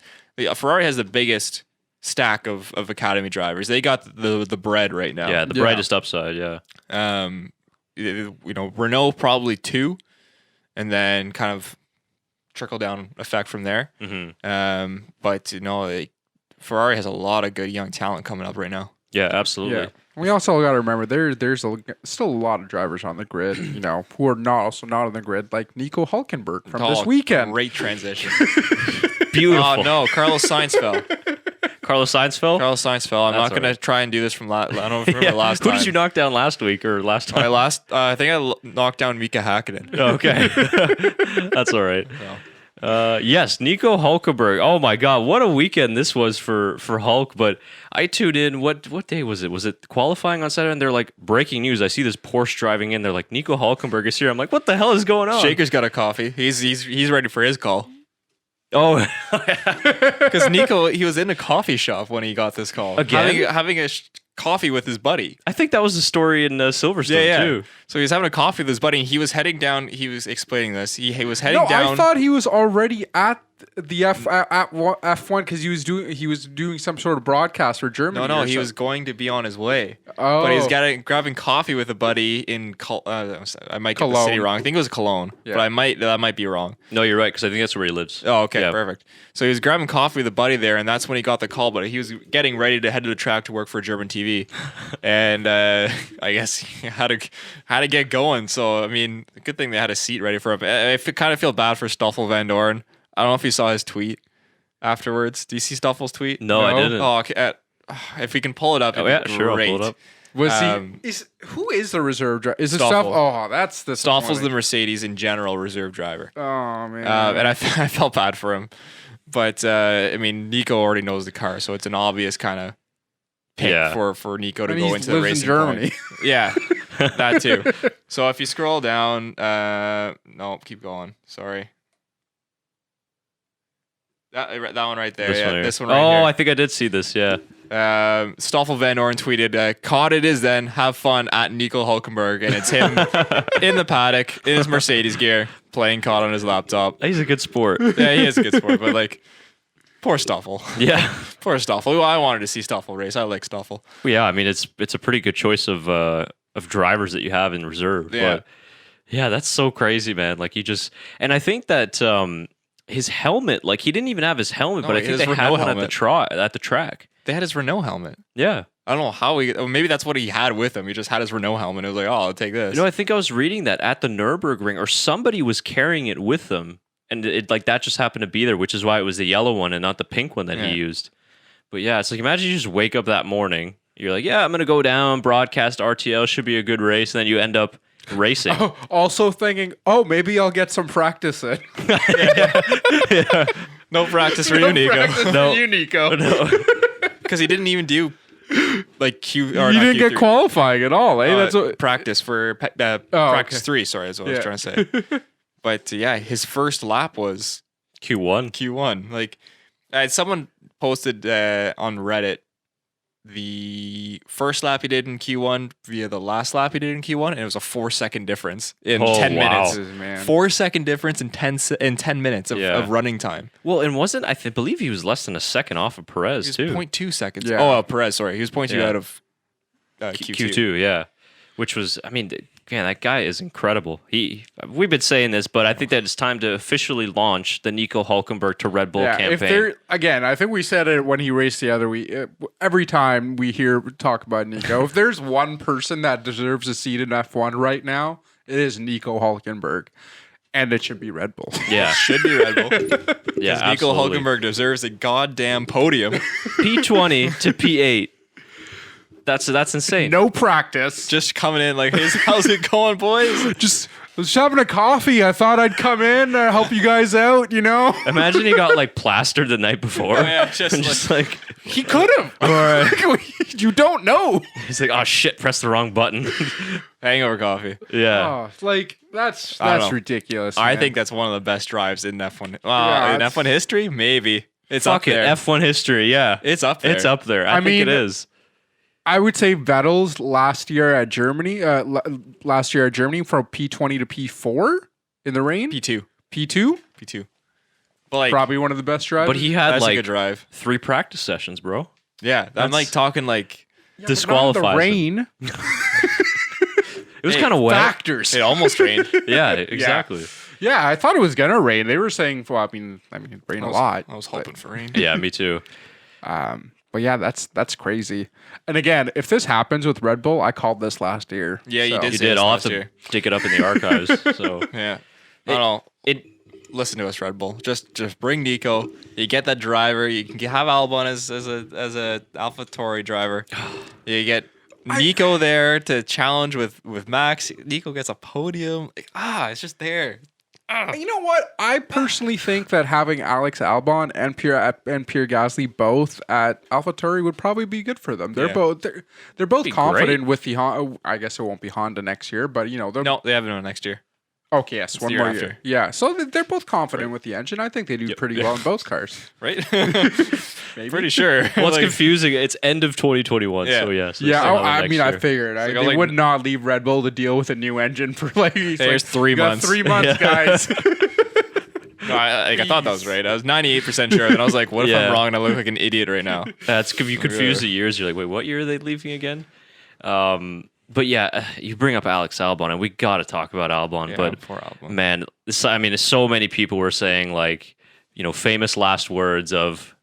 Ferrari has the biggest stack of academy drivers. They got the bread right now. Yeah, the brightest upside. Yeah. Renault probably 2, and then kind of trickle down effect from there. Mm-hmm. But Ferrari has a lot of good young talent coming up right now. Yeah, absolutely. Yeah. We also got to remember there's still a lot of drivers on the grid, who are not on the grid, like Nico Hulkenberg from this weekend. Great transition. Beautiful. Oh no, Carlos Sainz fell. Carlos Sainz fell? Carlos Sainz fell. I'm not going to try and do this from I don't know if you remember last Who time. did you knock down last week or last time? I think I knocked down Mika Hakkinen. Okay. That's all right. Yes, Nico Hulkenberg. Oh my God, what a weekend this was for Hulk. But I tuned in. What day was it? Was it qualifying on Saturday? And they're like, breaking news. I see this Porsche driving in. They're like, Nico Hulkenberg is here. I'm like, what the hell is going on? Shaker's got a coffee. He's ready for his call. Oh, because Nico, he was in a coffee shop when he got this call. Again? Having a coffee with his buddy. I think that was the story in Silverstone too. So he was having a coffee with his buddy, and he was heading down. He was explaining this. He was heading down. I thought he was already at the F1 because he was doing some sort of broadcast for Germany. No, he was going to be on his way. Oh, but he was grabbing coffee with a buddy in I might get the city wrong. I think it was Cologne, but that might be wrong. No, you're right, because I think that's where he lives. Oh, okay, perfect. So he was grabbing coffee with a buddy there, and that's when he got the call. But he was getting ready to head to the track to work for German TV, and I guess he had to get going. So I mean, good thing they had a seat ready for him. I kind of feel bad for Stoffel Van Dorn. I don't know if you saw his tweet afterwards. Do you see Stoffel's tweet? No, I didn't. Oh, okay. If we can pull it up, sure, I'll pull it up. Was who is the reserve driver? Is it Stoffel? Oh, that's the Stoffel's the Mercedes in general reserve driver. Oh man, and I felt bad for him, but I mean, Nico already knows the car, so it's an obvious kind of pick for Nico to go into the racing in Germany. Yeah, that too. So if you scroll down, no, keep going. Sorry. That one right there. This one right here. Oh, I think I did see this. Yeah. Stoffel Van Dorn tweeted, "COD it is then. Have fun at Nico Hulkenberg," and it's him in the paddock in his Mercedes gear playing COD on his laptop. He's a good sport. Yeah, he is a good sport, but like, poor Stoffel. Yeah, poor Stoffel. Well, I wanted to see Stoffel race. I like Stoffel. Well, yeah, I mean it's a pretty good choice of drivers that you have in reserve. Yeah. But yeah, that's so crazy, man. Like and I think that his helmet, like he didn't even have his helmet, but I think they had one at the track. They had his Renault helmet. Yeah. I don't know how maybe that's what he had with him. He just had his Renault helmet. It was like, oh, I'll take this. I think I was reading that at the Nürburgring, or somebody was carrying it with them, and it like that just happened to be there, which is why it was the yellow one and not the pink one that he used. But yeah, it's like, imagine you just wake up that morning, you're like, yeah, I'm gonna go down, broadcast RTL, should be a good race, and then you end up racing. Oh, also thinking, maybe I'll get some practice in. Yeah. No practice for you, Nico. No. Because he didn't even do like Q. Or you didn't get qualifying at all, eh? That's what practice for practice 3. Sorry, is what I was trying to say. But yeah, his first lap was Q1. Like, someone posted on Reddit the first lap he did in Q1 via the last lap he did in Q1, and it was a 4-second difference in 10 minutes. 4-second difference in 10 minutes of running time. Well, and I believe he was less than a second off of Perez too. 0.2 seconds. Yeah. Oh, Perez, sorry. He was 0.2 out of Q2. Yeah. Which was, I mean, man, that guy is incredible. We've been saying this, but I think that it's time to officially launch the Nico Hulkenberg to Red Bull campaign. I think we said it when he raced the other week. Every time we talk about Nico, if there's one person that deserves a seat in F1 right now, it is Nico Hulkenberg. And it should be Red Bull. Yeah. It should be Red Bull. Yeah, Nico absolutely. Hulkenberg deserves a goddamn podium. P20 to P8. That's insane. No practice. Just coming in like, hey, how's it going, boys? Just was having a coffee. I thought I'd come in and help you guys out, you know? Imagine he got like plastered the night before. Yeah, just like He could have. You don't know. he's like, oh shit, press the wrong button. Hangover coffee. Yeah. Oh, like that's I don't know. ridiculous. I man. think that's one of the best drives in F1. Yeah, In it's- F1 history, maybe. It's Fuck up it. there. F1 history. Yeah. It's up there. It's up there. I think mean, it is. I would say Vettel's last year at Germany, from P20 to P4 in the rain. P2. P2, But like, probably one of the best drivers. But he had that's a like good drive. 3 practice sessions, bro. Yeah, I'm like talking like Disqualifies the him. rain It was Hey, kind of wet. factors. it almost rained. Yeah, exactly. Yeah, I thought it was gonna rain. They were saying, well, I mean, it rained a lot. I was hoping for rain. Yeah, me too. But yeah, that's crazy. And again, if this happens with Red Bull, I called this last year. Yeah, you So- did. You say did. this I'll have last to year. dig it up in the archives. So Yeah. No. it Listen to us, Red Bull. Just bring Nico. You get that driver. You can have Albon as a AlphaTauri driver. You get Nico there to challenge with Max. Nico gets a podium. Like, it's just there. You know what? I personally think that having Alex Albon and Pierre Gasly both at AlphaTauri would probably be good for them. They're Yeah. both they're both Be confident great. with the Honda. I guess it won't be Honda next year, but you know they're No, they have it on next year. okay. Yes, one the more year year. after. Yeah, so they're both confident with the engine. I think they do pretty well in both cars. Right? Maybe. Pretty sure. well, it's Like, confusing. It's end of 2021. Yeah. So yes. Yeah, it's another I next mean, I year. figured like, they like- would not leave Red Bull to deal with a new engine for like. There's 3 "You got months." 3 months, guys. No, I thought that was right. I was 98% sure. And I was like, what if Yeah. I'm wrong and I look like an idiot right now? That's if you confuse the years. You're like, wait, what year are they leaving again? But yeah, you bring up Alex Albon, and we got to talk about Albon. Yeah, but poor Albon. man, so many people were saying like, famous last words of,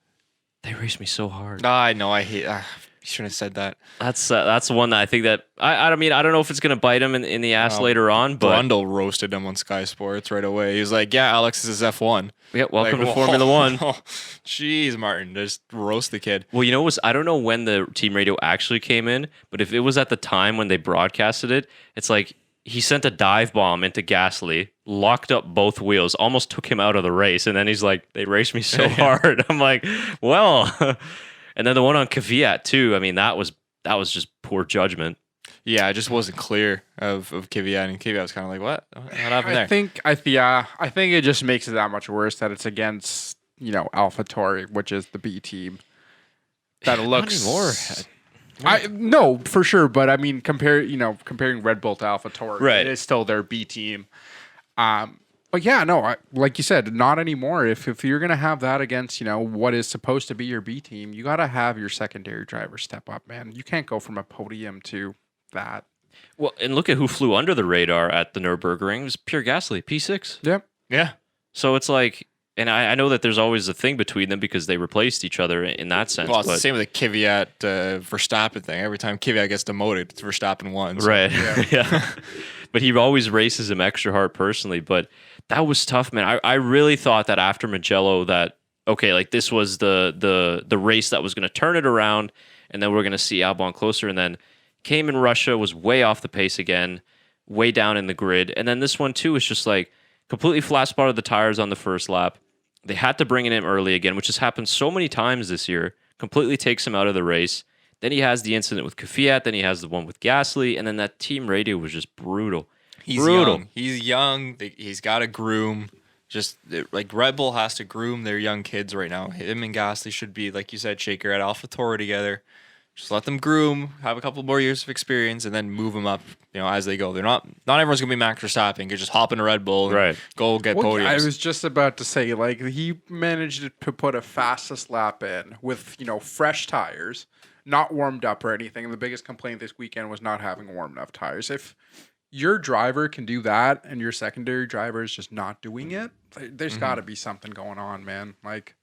"They raced me so hard." I know. I hate. You shouldn't have said that. That's the one that I think that I mean I don't know if it's gonna bite him in the ass later on, but Brundle roasted him on Sky Sports right away. He was like, "Yeah, Alex is F1." yeah, welcome Like, to Formula One. Jeez, Martin, just roast the kid. Well, I don't know when the team radio actually came in, but if it was at the time when they broadcasted it, it's like he sent a dive bomb into Gasly, locked up both wheels, almost took him out of the race, and then he's like, "They raced me so hard." I'm like, well, and then the one on Kvyat too. I mean, that was just poor judgment. Yeah, it just wasn't clear of Kvyat, and Kvyat was kind of like, "What happened there?" I think it just makes it that much worse that it's against AlphaTauri, which is the B team. That looks anymore. No, for sure, but I mean, comparing Red Bull to AlphaTauri, Right. it is still their B team. But yeah, no, like you said, not anymore. If you're gonna have that against what is supposed to be your B team, you gotta have your secondary driver step up, man. You can't go from a podium to that. Well, and look at who flew under the radar at the Nürburgring. It was Pierre Gasly, P6. Yep. Yeah, So it's like, and I know that there's always a thing between them because they replaced each other in that sense. well, it's the but, same with the Kvyat Verstappen thing. Every time Kvyat gets demoted, it's Verstappen won. So. right? Yeah. But he always races him extra hard personally. But that was tough, man. I really thought that after Mugello that okay, like this was the race that was going to turn it around, and then we're going to see Albon closer, and then came in Russia, was way off the pace again, way down in the grid, and then this one too is just like completely flat spotted the tires on the first lap. They had to bring it in early again, which has happened so many times this year. Completely takes him out of the race. Then he has the incident with Kvyat. Then he has the one with Gasly. And then that team radio was just brutal. He's young. He's young. He's got to groom. Just like Red Bull has to groom their young kids right now. Him and Gasly should be, like you said, Shaker, at AlphaTauri together. Just let them groom, have a couple more years of experience, and then move them up, as they go. They're not everyone's gonna be Max Verstappen. You can just hop in a Red Bull and Right. go get Well, podiums. I was just about to say, like, he managed to put a fastest lap in with, fresh tires, not warmed up or anything. And the biggest complaint this weekend was not having warm enough tires. If your driver can do that and your secondary driver is just not doing it, there's got to be something going on, man. Like,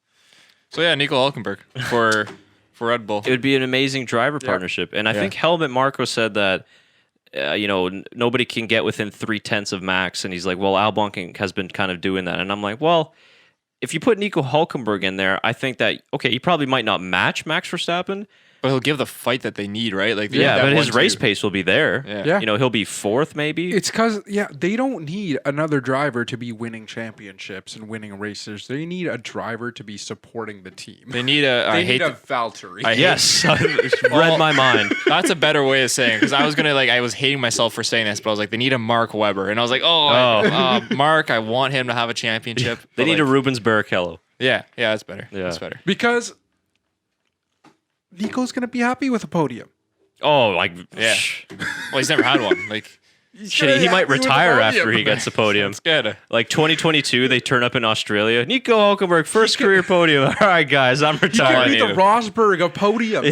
So yeah, Nico Hulkenberg for Red Bull. It would be an amazing driver partnership. And I think Helmut Marko said that, nobody can get within 0.3 of Max. And he's like, well, Albon has been kind of doing that. And I'm like, well, if you put Nico Hulkenberg in there, I think that, okay, he probably might not match Max Verstappen, But he'll give the fight that they need, right? Like, they need Yeah, that but his 1-2. race pace will be there. Yeah. You know, he'll be fourth maybe. It's because, they don't need another driver to be winning championships and winning races. They need a driver to be supporting the team. They need a. They need a Valtteri. Yes, read my mind. That's a better way of saying it, because I was gonna I was hating myself for saying this, but I was like, they need a Mark Webber, and I was like, Mark, I want him to have a championship. They but, need a Rubens Barrichello. Yeah, that's better. Yeah. That's better. Because Nico's going to be happy with a podium. Oh, like Yeah. Well, he's never had one. Like, shit, he might retire after he gets the podium. it's good. Like 2022, they turn up in Australia. Nico Hulkenberg, first career podium. All right, guys, I'm He could retiring. be the Rosberg of podiums.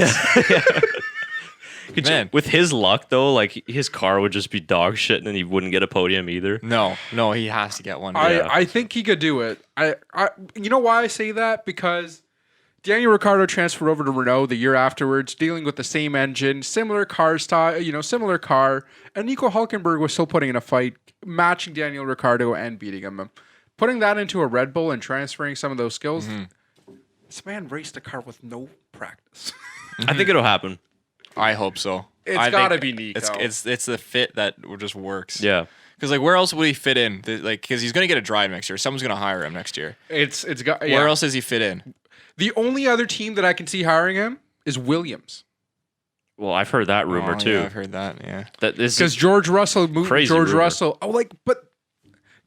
Man. With his luck, though, like his car would just be dog shit, and then he wouldn't get a podium either. No, he has to get one. I think he could do it. I you know why I say that? Because Daniel Ricciardo transferred over to Renault the year afterwards, dealing with the same engine, similar car style, similar car, and Nico Hulkenberg was still putting in a fight, matching Daniel Ricciardo and beating him. Putting that into a Red Bull and transferring some of those skills, this man raced a car with no practice. I think it'll happen. I hope so. It's I gotta think be Nico. It's the fit that just works. Yeah. Because where else would he fit in? Because he's gonna get a drive next year. Someone's gonna hire him next year. It's got. Where else does he fit in? The only other team that I can see hiring him is Williams. Well, I've heard that rumor too. Yeah, I've heard that. Yeah. That this Because George Russell moved. Crazy George rumor. Russell.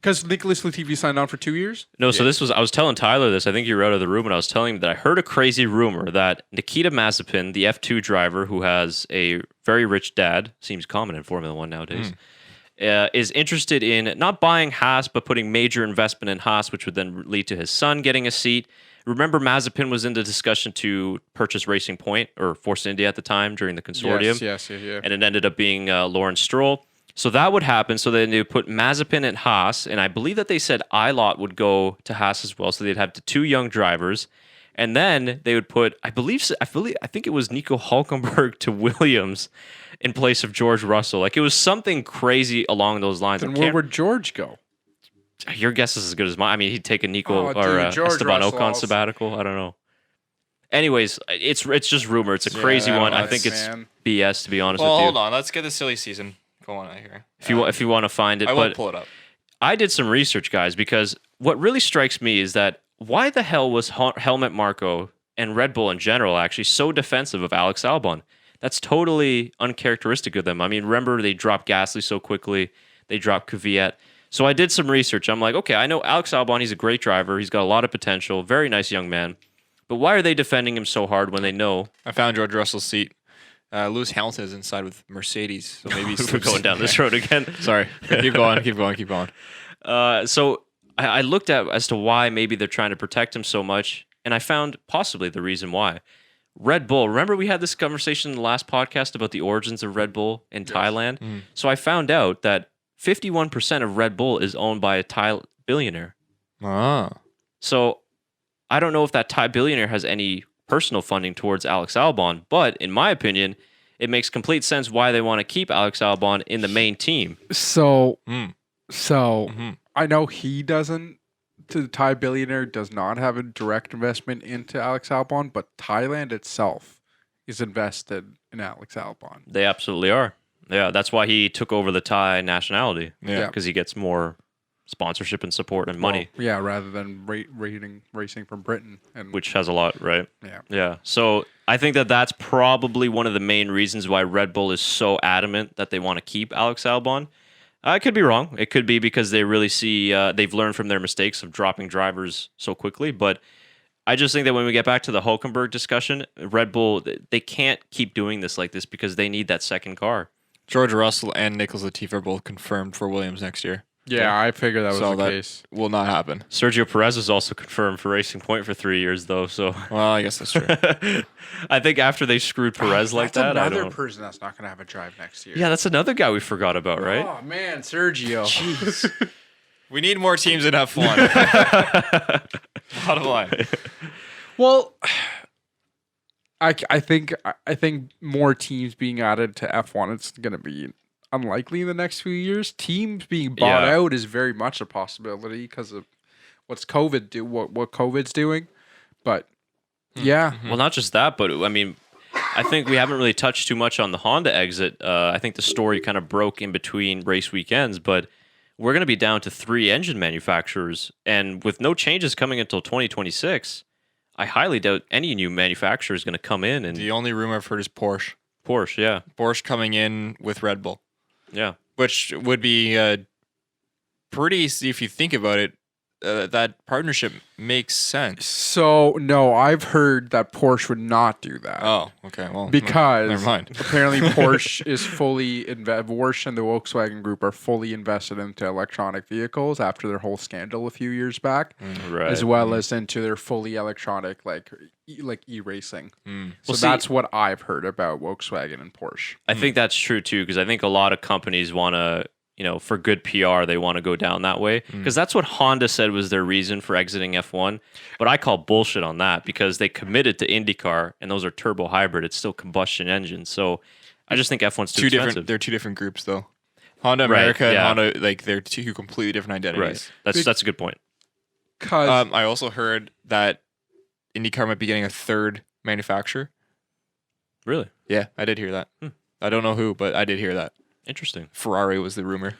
Because Nicholas Latifi signed on for 2 years. No, so this was, I was telling Tyler this, I think you were out of the room, and I was telling him that I heard a crazy rumor that Nikita Mazepin, the F2 driver who has a very rich dad, seems common in Formula One nowadays, is interested in not buying Haas, but putting major investment in Haas, which would then lead to his son getting a seat. Remember, Mazepin was in the discussion to purchase Racing Point, or Force India at the time, during the consortium. Yes. And it ended up being Lawrence Stroll. So that would happen. So then they would put Mazepin at Haas, and I believe that they said Eilot would go to Haas as well. So they'd have the two young drivers, and then they would put, I think it was Nico Hulkenberg to Williams in place of George Russell. Like it was something crazy along those lines. Then where would George go? Your guess is as good as mine. I mean, he'd take a Nico Oh, or dude, George Esteban Russell Ocon also. sabbatical. I don't know. Anyways, it's just rumor. It's a crazy one. I think it's BS, to be honest Well, with you. hold on. Let's get the silly season going on here. If you want to find it, I will but pull it up. I did some research, guys, because what really strikes me is that why the hell was Helmut Marko and Red Bull in general actually so defensive of Alex Albon? That's totally uncharacteristic of them. I mean, remember they dropped Gasly so quickly. They dropped Kvyat. So I did some research. I'm like, okay, I know Alex Albon. He's a great driver. He's got a lot of potential. Very nice young man. But why are they defending him so hard when they know? I found George Russell's seat. Lewis Hamilton is inside with Mercedes. So maybe We're going down this road again. Sorry. Keep going. So I looked at as to why maybe they're trying to protect him so much, and I found possibly the reason why. Red Bull. Remember we had this conversation in the last podcast about the origins of Red Bull in Thailand? So I found out that 51% of Red Bull is owned by a Thai billionaire. Ah. So I don't know if that Thai billionaire has any personal funding towards Alex Albon, but in my opinion, it makes complete sense why they want to keep Alex Albon in the main team. So I know he doesn't. The Thai billionaire does not have a direct investment into Alex Albon, but Thailand itself is invested in Alex Albon. They absolutely are. Yeah, that's why he took over the Thai nationality. Yeah. Because he gets more sponsorship and support and money, Well, yeah, rather than racing from Britain, and which has a lot, right? yeah. Yeah. So I think that that's probably one of the main reasons why Red Bull is so adamant that they want to keep Alex Albon. I could be wrong. It could be because they really see they've learned from their mistakes of dropping drivers so quickly. But I just think that when we get back to the Hulkenberg discussion, Red Bull, they can't keep doing this like this because they need that second car. George Russell and Nicholas Latifi are both confirmed for Williams next year. Yeah, I figured that was So the that case. will not happen. Sergio Perez is also confirmed for Racing Point for 3 years, though. So Well, I guess that's true. I think after they screwed Perez like That's that, I another don't. person that's not going to have a drive next year. Yeah, that's another guy we forgot about, right? Oh man, Sergio. We need more teams in F1. Bottom line. Well, I think more teams being added to F1, it's going to be unlikely in the next few years. Teams being bought Yeah. out is very much a possibility because of what COVID's doing. But yeah, Well, not just that, but I mean, I think we haven't really touched too much on the Honda exit. I think the story kind of broke in between race weekends, but we're going to be down to 3 engine manufacturers. And with no changes coming until 2026, I highly doubt any new manufacturer is going to come in. And The only rumor I've heard is Porsche. Porsche, yeah. Porsche coming in with Red Bull. Yeah. Which would be pretty, if you think about it, that partnership makes sense. So no, I've heard that Porsche would not do that. Oh, okay. Well, Because never mind. apparently Porsche is fully Porsche and the Volkswagen Group are fully invested into electronic vehicles after their whole scandal a few years back, Right. as well as into their fully electronic like e-racing. So Well, see- that's what I've heard about Volkswagen and Porsche. I think that's true too, because I think a lot of companies want to, for good PR, they want to go down that way. Because that's what Honda said was their reason for exiting F1. But I call bullshit on that because they committed to IndyCar and those are turbo hybrid. It's still combustion engines. So I just think F1's too expensive. They're two different groups though. Honda Right, America and yeah. Honda, like they're two completely different identities. Right. That's a good point. Because I also heard that IndyCar might be getting a third manufacturer. Really? Yeah, I did hear that. I don't know who, but I did hear that. Interesting. Ferrari was the rumor.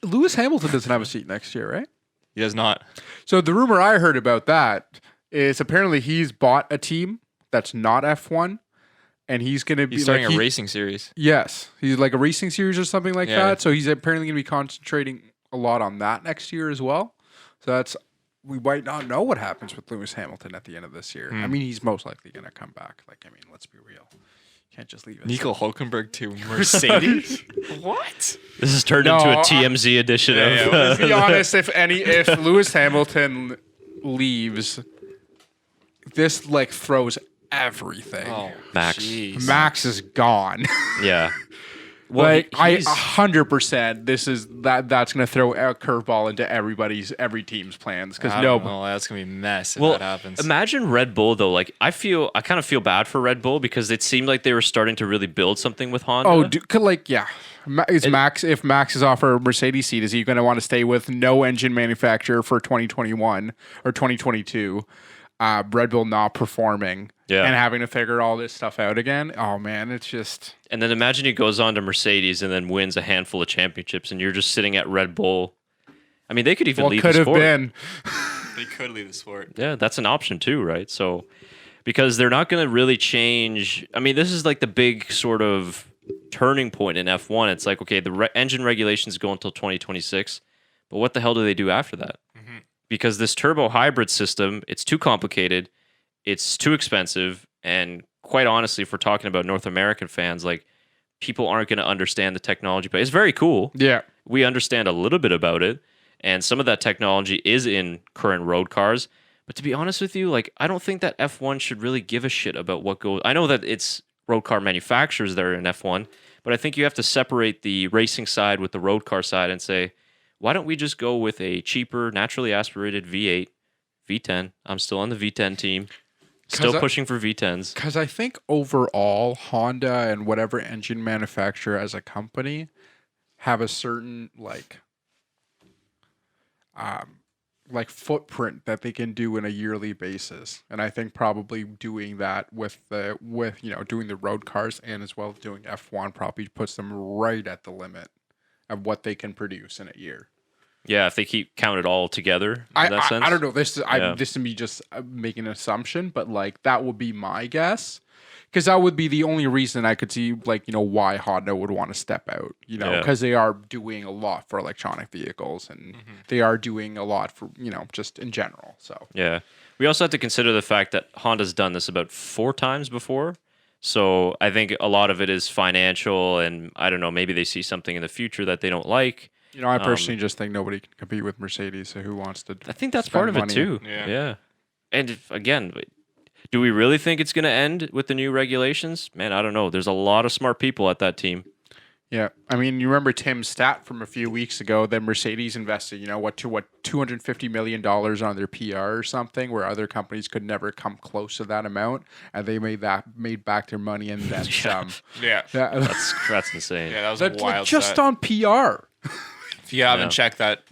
Lewis Hamilton doesn't have a seat next year, right? He does not. So the rumor I heard about that is apparently he's bought a team that's not F1, and he's going to be He's starting like a racing series. Yes, he's like a racing series or something like Yeah. that. So he's apparently going to be concentrating a lot on that next year as well. So we might not know what happens with Lewis Hamilton at the end of this year. I mean, he's most likely going to come back. Like, I mean, let's be real. Can't just leave it. Nico Hulkenberg to Mercedes? What? This has turned No, into a TMZ edition of. Let's be honest. If Lewis Hamilton leaves, this like throws everything. Max. jeez. Max is gone. Yeah. Well, Like he's- 100%, that's gonna throw a curveball into every team's plans because I don't know, that's gonna be a mess if that happens. Imagine Red Bull though. Like I kind of feel bad for Red Bull because it seemed like they were starting to really build something with Honda. Max if Max is off a Mercedes seat, is he going to want to stay with no engine manufacturer for 2021 or 2022? Red Bull not performing Yeah. and having to figure all this stuff out again. Oh man, it's just And then imagine he goes on to Mercedes and then wins a handful of championships, and you're just sitting at Red Bull. I mean, they could even what leave could the have sport. been. They could leave the sport. Yeah, that's an option too, right? So, because they're not going to really change. I mean, this is like the big sort of turning point in F1. It's like, okay, the engine regulations go until 2026, but what the hell do they do after that? Because this turbo hybrid system, it's too complicated, it's too expensive, and quite honestly, if we're talking about North American fans, like people aren't going to understand the technology. But it's very cool. Yeah. We understand a little bit about it, and some of that technology is in current road cars. But to be honest with you, like I don't think that F1 should really give a shit about what goes. I know that it's road car manufacturers that are in F1, but I think you have to separate the racing side with the road car side and say, why don't we just go with a cheaper, naturally aspirated V8, V10? I'm still on the V10 team, still pushing for V10s. Because I think overall, Honda and whatever engine manufacturer as a company have a certain like footprint that they can do in a yearly basis, and I think probably doing that with doing the road cars and as well as doing F1 probably puts them right at the limit of what they can produce in a year. Yeah, if they keep count it all together in that sense. I don't know. This Yeah. is me just making an assumption, but like that would be my guess, because that would be the only reason I could see why Honda would want to step out. Yeah. Because they are doing a lot for electronic vehicles and they are doing a lot for just in general. So Yeah. We also have to consider the fact that Honda's done this about 4 times before. So I think a lot of it is financial, and I don't know, maybe they see something in the future that they don't like. I personally just think nobody can compete with Mercedes. So who wants to? I think that's spend part of money? it too. Yeah. And again, do we really think it's going to end with the new regulations? Man, I don't know. There's a lot of smart people at that team. Yeah, I mean, you remember Tim's stat from a few weeks ago that Mercedes invested, $250 million on their PR or something, where other companies could never come close to that amount, and they made back their money and then some. Yeah. That's insane. Yeah, that was That's a wild just stat. on PR. If you haven't checked that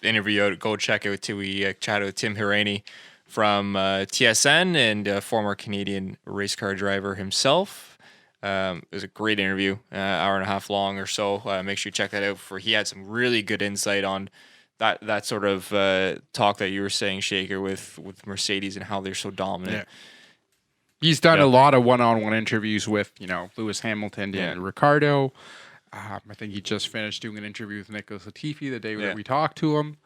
interview out, go check it out too. We chatted with Tim Hirani from TSN and a former Canadian race car driver himself. It was a great interview, hour and a half long or so. Make sure you check that out. He had some really good insight on that sort of talk that you were saying, Shaker, with Mercedes and how they're so dominant. Yeah. He's done a lot of one-on-one interviews with, Lewis Hamilton and Ricciardo. I think he just finished doing an interview with Nicholas Latifi the day that we talked to him.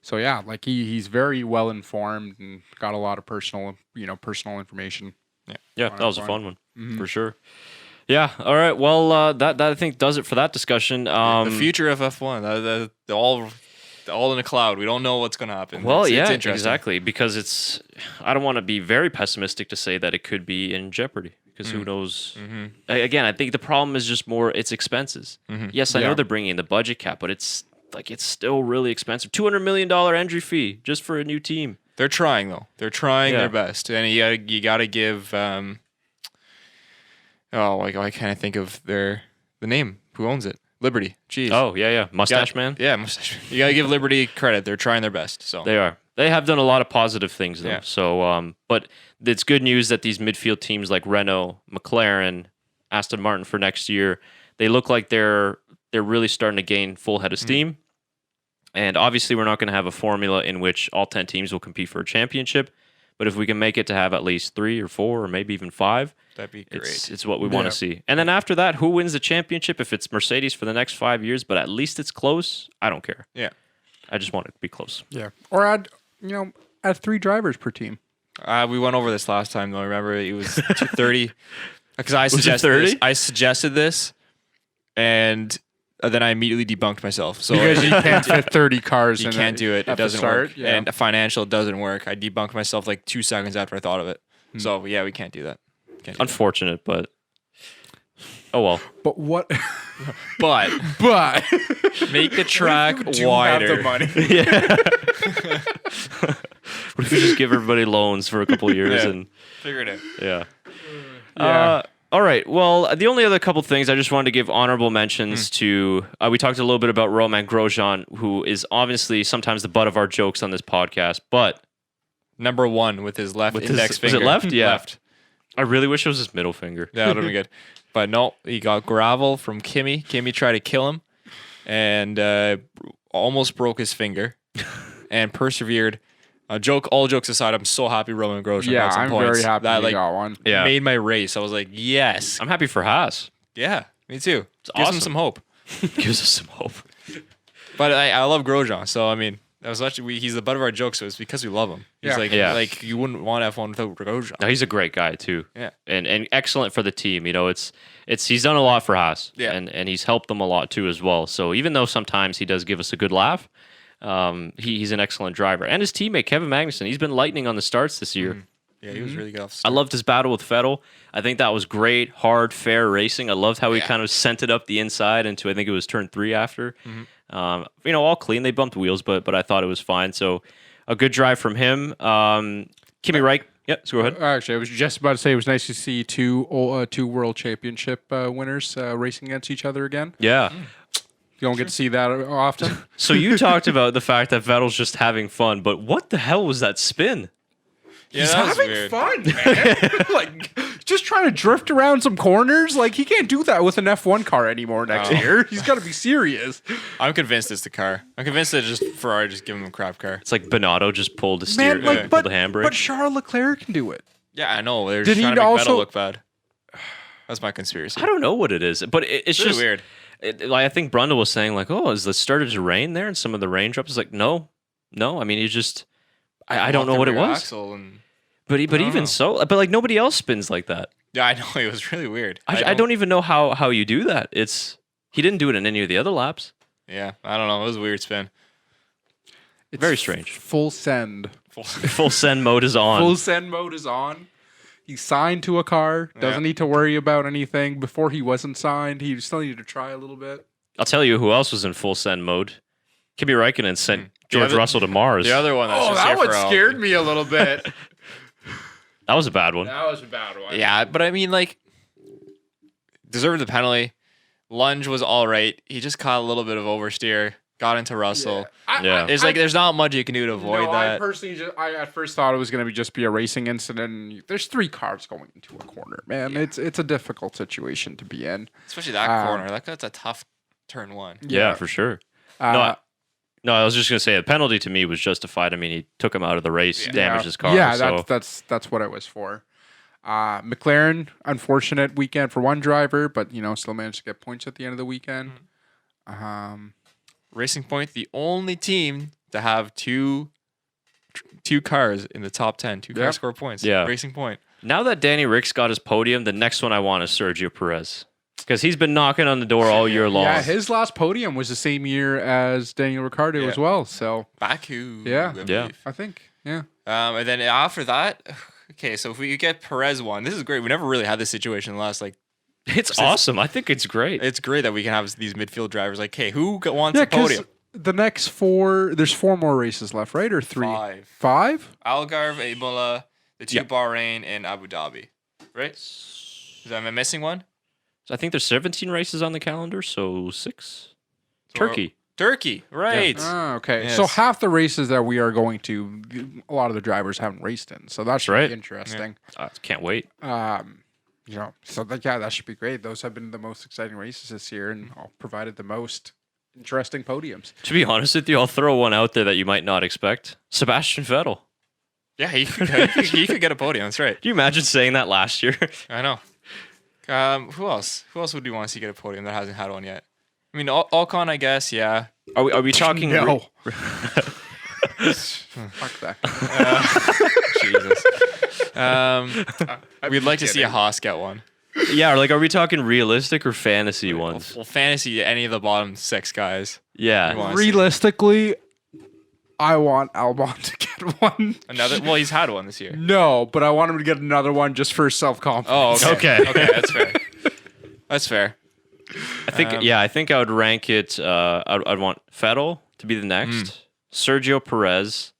So yeah, like he's very well informed and got a lot of personal information. Yeah, that was a fun one for sure. Yeah. All right. Well, that I think does it for that discussion. The future of F1, all in a cloud. We don't know what's going to happen. Well, it's interesting. Exactly, because I don't want to be very pessimistic to say that it could be in jeopardy, because who knows? Again, I think the problem is just more its expenses. Yes, I know they're bringing in the budget cap, but it's still really expensive. $200 million entry fee just for a new team. They're trying though. They're trying their best, and you got to give. Why can't I think of the name? Who owns it? Liberty. Jeez. Oh yeah, Mustache Man. Yeah, Mustache Man. You got to give Liberty credit. They're trying their best. So they are. They have done a lot of positive things though. Yeah. So, but it's good news that these midfield teams like Renault, McLaren, Aston Martin for next year, they look like they're really starting to gain full head of steam. And obviously, we're not going to have a formula in which all 10 teams will compete for a championship. But if we can make it to have at least 3 or 4 or maybe even 5, that'd be great. It's what we want to see. And then after that, who wins the championship? If it's Mercedes for the next 5 years, but at least it's close, I don't care. Yeah. I just want it to be close. Yeah. Or add 3 drivers per team. We went over this last time, though. Remember, it was 230. Because I suggested this, and then I immediately debunked myself. So because you can't fit 30 cars. You can't do it. It doesn't work. Yeah. And financial doesn't work. I debunked myself like 2 seconds after I thought of it. So yeah, we can't do that. Unfortunate, but oh well. But what? but make the track wider. Have the money. Yeah. What if we just give everybody loans for a couple of years and figure it out? Yeah. Yeah. All right. Well, the only other couple things I just wanted to give honorable mentions to. We talked a little bit about Romain Grosjean, who is obviously sometimes the butt of our jokes on this podcast, but number 1 with his left index finger. Was it left? Yeah. Left. I really wish it was his middle finger. That would have been good. But no, he got gravel from Kimi. Kimi tried to kill him and almost broke his finger and persevered. All jokes aside, I'm so happy Romain Grosjean got some points. Very happy that, he got one. Yeah. Made my race. I was like, yes. I'm happy for Haas. Yeah, me too. Gives him some hope. Gives us some hope. But I love Grosjean, so I mean, that was actually he's the butt of our jokes, so it's because we love him. He's like you wouldn't want F1 without Grosjean. No, he's a great guy too. Yeah, and excellent for the team. It's he's done a lot for Haas. Yeah, and he's helped them a lot too as well. So even though sometimes he does give us a good laugh, he's an excellent driver. And his teammate Kevin Magnussen, he's been lightning on the starts this year. Yeah, he was really good. I loved his battle with Vettel. I think that was great, hard, fair racing. I loved how he kind of sent it up the inside into, I think it was turn 3 after. All clean. They bumped wheels, but I thought it was fine. So a good drive from him. Kimi Reich. Yeah, so go ahead. Actually, I was just about to say it was nice to see two world championship winners racing against each other again. Yeah. You don't get to see that often. So you talked about the fact that Vettel's just having fun, but what the hell was that spin? Yeah, he's having fun, man. Just trying to drift around some corners. He can't do that with an F1 car anymore next year. He's got to be serious. I'm convinced it's the car. I'm convinced that Ferrari just give him a crap car. It's like Binotto just pulled the steer, pulled the handbrake. But Charles Leclerc can do it. Yeah, I know. They're just trying to make Vettel look bad. That's my conspiracy. I don't know what it is, but it's really just weird. I think Brundle was saying is it started to rain there and some of the raindrops? It's like, no. I mean, he just, I don't know what it was. But even so, but nobody else spins like that. Yeah, I know. It was really weird. I don't even know how you do that. He didn't do it in any of the other laps. Yeah, I don't know. It was a weird spin. It's very strange. Full send. Full send mode is on. Full send mode is on. He's signed to a car. Doesn't need to worry about anything. Before he wasn't signed, he still needed to try a little bit. I'll tell you who else was in full send mode. Kimi Räikkönen sent George Russell to Mars. The other one. That one scared me a little bit. That was a bad one. Yeah, but I mean, deserved the penalty. Lunge was all right. He just caught a little bit of oversteer. got into Russell. Yeah. There's not much you can do to avoid that. I personally I at first thought it was going to just be a racing incident. There's 3 cars going into a corner, man. It's a difficult situation to be in. Especially that corner. That's a tough turn 1. Yeah, for sure. No, I was just gonna say a penalty to me was justified. I mean, he took him out of the race, damaged his car. Yeah, so. that's what it was for. McLaren, unfortunate weekend for one driver, but still managed to get points at the end of the weekend. Racing Point, the only team to have two cars in the top 10, two cars score points. Yeah. Racing Point. Now that Danny Rick's got his podium, the next one I want is Sergio Perez. Because he's been knocking on the door all year long. Yeah, his last podium was the same year as Daniel Ricciardo as well. So Baku. Yeah. I think. Yeah. And then after that, okay, so if we get Perez one, this is great. We never really had this situation in the last It's awesome. I think it's great. It's great that we can have these midfield drivers. Like, hey, who wants a podium? The next 4, there's 4 more races left, right? Or 3? 5? Algarve, Imola, the 2 Bahrain, and Abu Dhabi. Right? Am I missing one? So I think there's 17 races on the calendar, so 6. Turkey, right? Yeah. Okay. Yes. So half the races that we are going to, a lot of the drivers haven't raced in. So that should be interesting. Can't wait. So that should be great. Those have been the most exciting races this year and all provided the most interesting podiums. To be honest with you, I'll throw one out there that you might not expect. Sebastian Vettel. Yeah, he could get a podium. That's right. Can you imagine saying that last year? I know. Who else? Who else would you want to see get a podium that hasn't had one yet? I mean, Ocon, I guess. Yeah. Are we talking? No. Fuck that. Jesus. We'd like to see a Haas get one. Yeah, are we talking realistic or fantasy ones? Well, fantasy, any of the bottom 6 guys. Yeah. Realistically, I want Albon to get one. Another? Well, he's had one this year. No, but I want him to get another one just for self-confidence. Oh, okay. Okay, that's fair. That's fair. I think I would rank it. I'd want Vettel to be the next, Sergio Perez,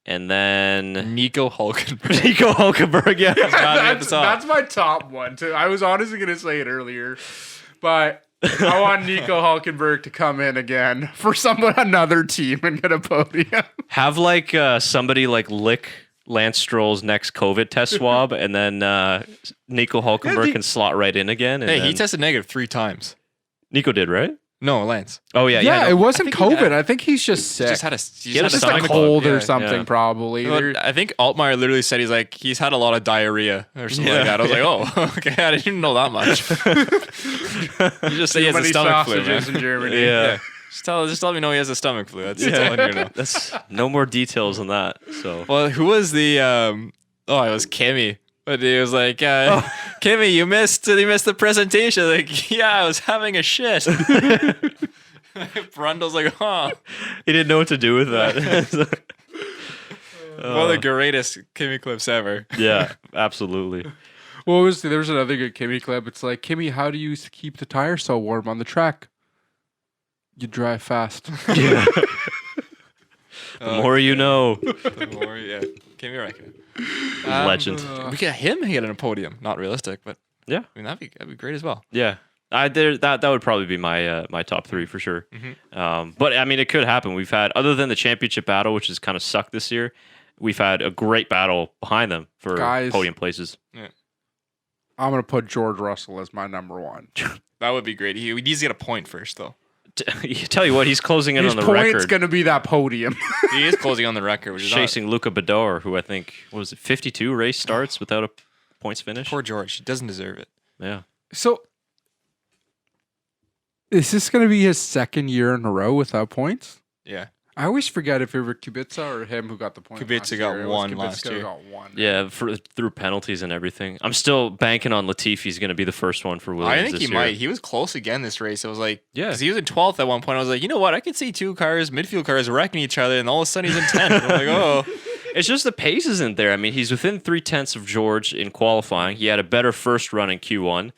and then Nico Hulkenberg. Nico Hulkenberg. Yeah, that's my top one too. I was honestly going to say it earlier, but I want Nico Hulkenberg to come in again for another team and get a podium. Have somebody lick Lance Stroll's next COVID test swab, and then Nico Hulkenberg can slot right in again. And he tested negative 3 times. Nico did, right? No, Lance. Oh yeah, yeah. It wasn't COVID. I think he's just sick. He just had a stomach cold or something, probably. Well, I think Altmaier literally said he's had a lot of diarrhea or something like that. I was like, oh, okay, I didn't know that much. You just say he has a stomach flu, man. In Germany. Yeah. Just let me know he has a stomach flu. That's all I need to know. That's no more details on that. So well, who was the? It was Kimmy. But he was like, Kimmy, you missed the presentation. Like, yeah, I was having a shit. Brundle's like, huh. He didn't know what to do with that. One of the greatest Kimmy clips ever. Yeah, absolutely. There was another good Kimmy clip. It's like, Kimmy, how do you keep the tire so warm on the track? You drive fast. Yeah. The more you know. The more, yeah. Kimmy Räikkönen. Legend. We get him getting a podium. Not realistic, but yeah, I mean that'd be great as well. Yeah, that would probably be my my top 3 for sure. Mm-hmm. But I mean, it could happen. We've had, other than the championship battle, which has kind of sucked this year, we've had a great battle behind them for podium places. Yeah. I'm gonna put George Russell as my number 1. That would be great. He needs to get a point first, though. Tell you what, he's closing in on the record. His point's going to be that podium. He is closing on the record, which is chasing Luca Bador, who I think 52 race starts without a points finish. Poor George, he doesn't deserve it. Yeah. So, is this going to be his 2nd year in a row without points? Yeah. I always forget if it was Kubica or him who got the point. Kubica got one last year. Got one. Yeah, through penalties and everything. I'm still banking on Latifi's going to be the first one for Williams. I think this he year. might. He was close again this race. It was like, yeah, because he was in 12th at one point. I was like, you know what? I could see 2 cars, midfield cars, wrecking each other, and all of a sudden he's in 10th. I'm like, oh. It's just the pace isn't there. I mean, he's within 0.3 of George in qualifying. He had a better first run in Q1.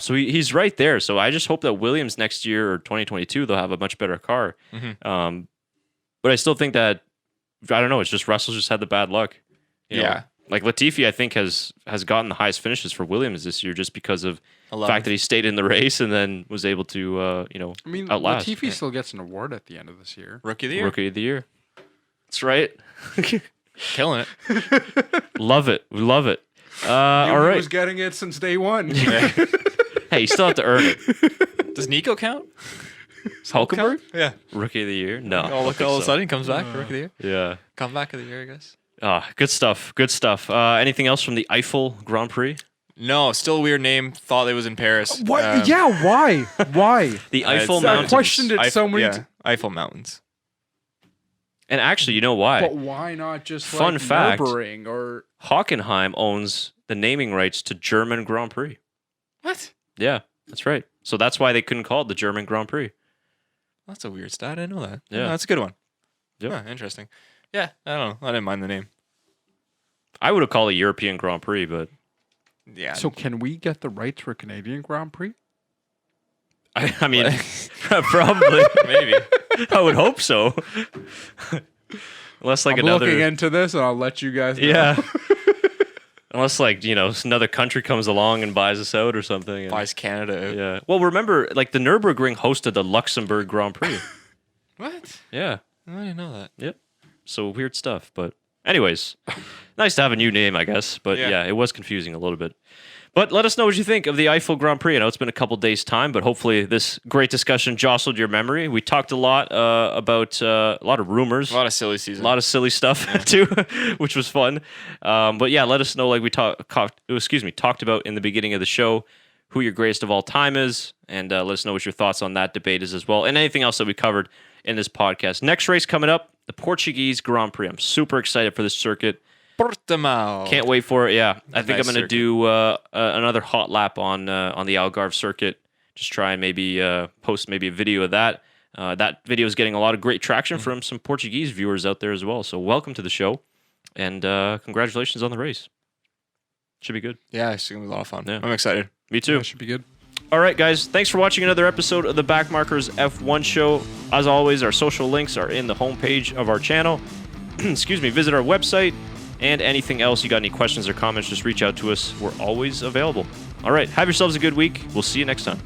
So he's right there. So I just hope that Williams next year or 2022, they'll have a much better car. Mm-hmm. But I still think that, I don't know, it's just Russell's just had the bad luck. You know, Like Latifi, I think has gotten the highest finishes for Williams this year just because of the fact that he stayed in the race and then was able to outlast. Latifi still gets an award at the end of this year. Rookie of the year. Rookie of the year. That's right. Killing it. Love it. We love it. All right. He was getting it since day one. Hey, you still have to earn it. Does Nico count? Hulkenberg? Yeah. Rookie of the year? No. All of a sudden he comes back for Rookie of the year. Yeah. Comeback of the year, I guess. Good stuff. Good stuff. Anything else from the Eifel Grand Prix? No, still a weird name. Thought it was in Paris. What? Yeah, why? Why? The Eifel I Mountains. I questioned it so many yeah, Eifel Mountains. And actually, you know why? But why not just Fun like fact, Nürburgring or Hockenheim owns the naming rights to German Grand Prix. What? Yeah, that's right. So that's why they couldn't call it the German Grand Prix. That's a weird stat. I didn't know that. Yeah. That's a good one. Yep. Huh, interesting. Yeah, I don't know. I didn't mind the name. I would have called it European Grand Prix, but Yeah. So can we get the rights for Canadian Grand Prix? I mean, probably. maybe. I would hope so. Unless like I'm another. looking into this, and I'll let you guys know. Yeah. Unless like another country comes along and buys us out or something. And, Buys Canada out. yeah. Well, remember, like the Nürburgring hosted the Luxembourg Grand Prix. What? Yeah. I didn't know that. Yep. So weird stuff, but anyways, nice to have a new name, I guess. But yeah, it was confusing a little bit. But let us know what you think of the Eifel Grand Prix. I know it's been a couple days' time, but hopefully this great discussion jostled your memory. We talked a lot about a lot of rumors. A lot of silly season. A lot of silly stuff too, which was fun. But yeah, let us know, like we talked about in the beginning of the show, who your greatest of all time is, and let us know what your thoughts on that debate is as well, and anything else that we covered in this podcast. Next race coming up, the Portuguese Grand Prix. I'm super excited for this circuit. Portimao. Can't wait for it. Yeah, I think Nice I'm going to do another hot lap on the Algarve circuit. Just try and maybe post maybe a video of that. That video is getting a lot of great traction from some Portuguese viewers out there as well. So welcome to the show, and congratulations on the race. Should be good. Yeah, it's going to be a lot of fun. Yeah. I'm excited. Me too. That should be good. All right, guys. Thanks for watching another episode of the Backmarkers F1 Show. As always, our social links are in the homepage of our channel. Excuse me. Visit our website. And anything else, you got any questions or comments, just reach out to us. We're always available. All right, have yourselves a good week. We'll see you next time.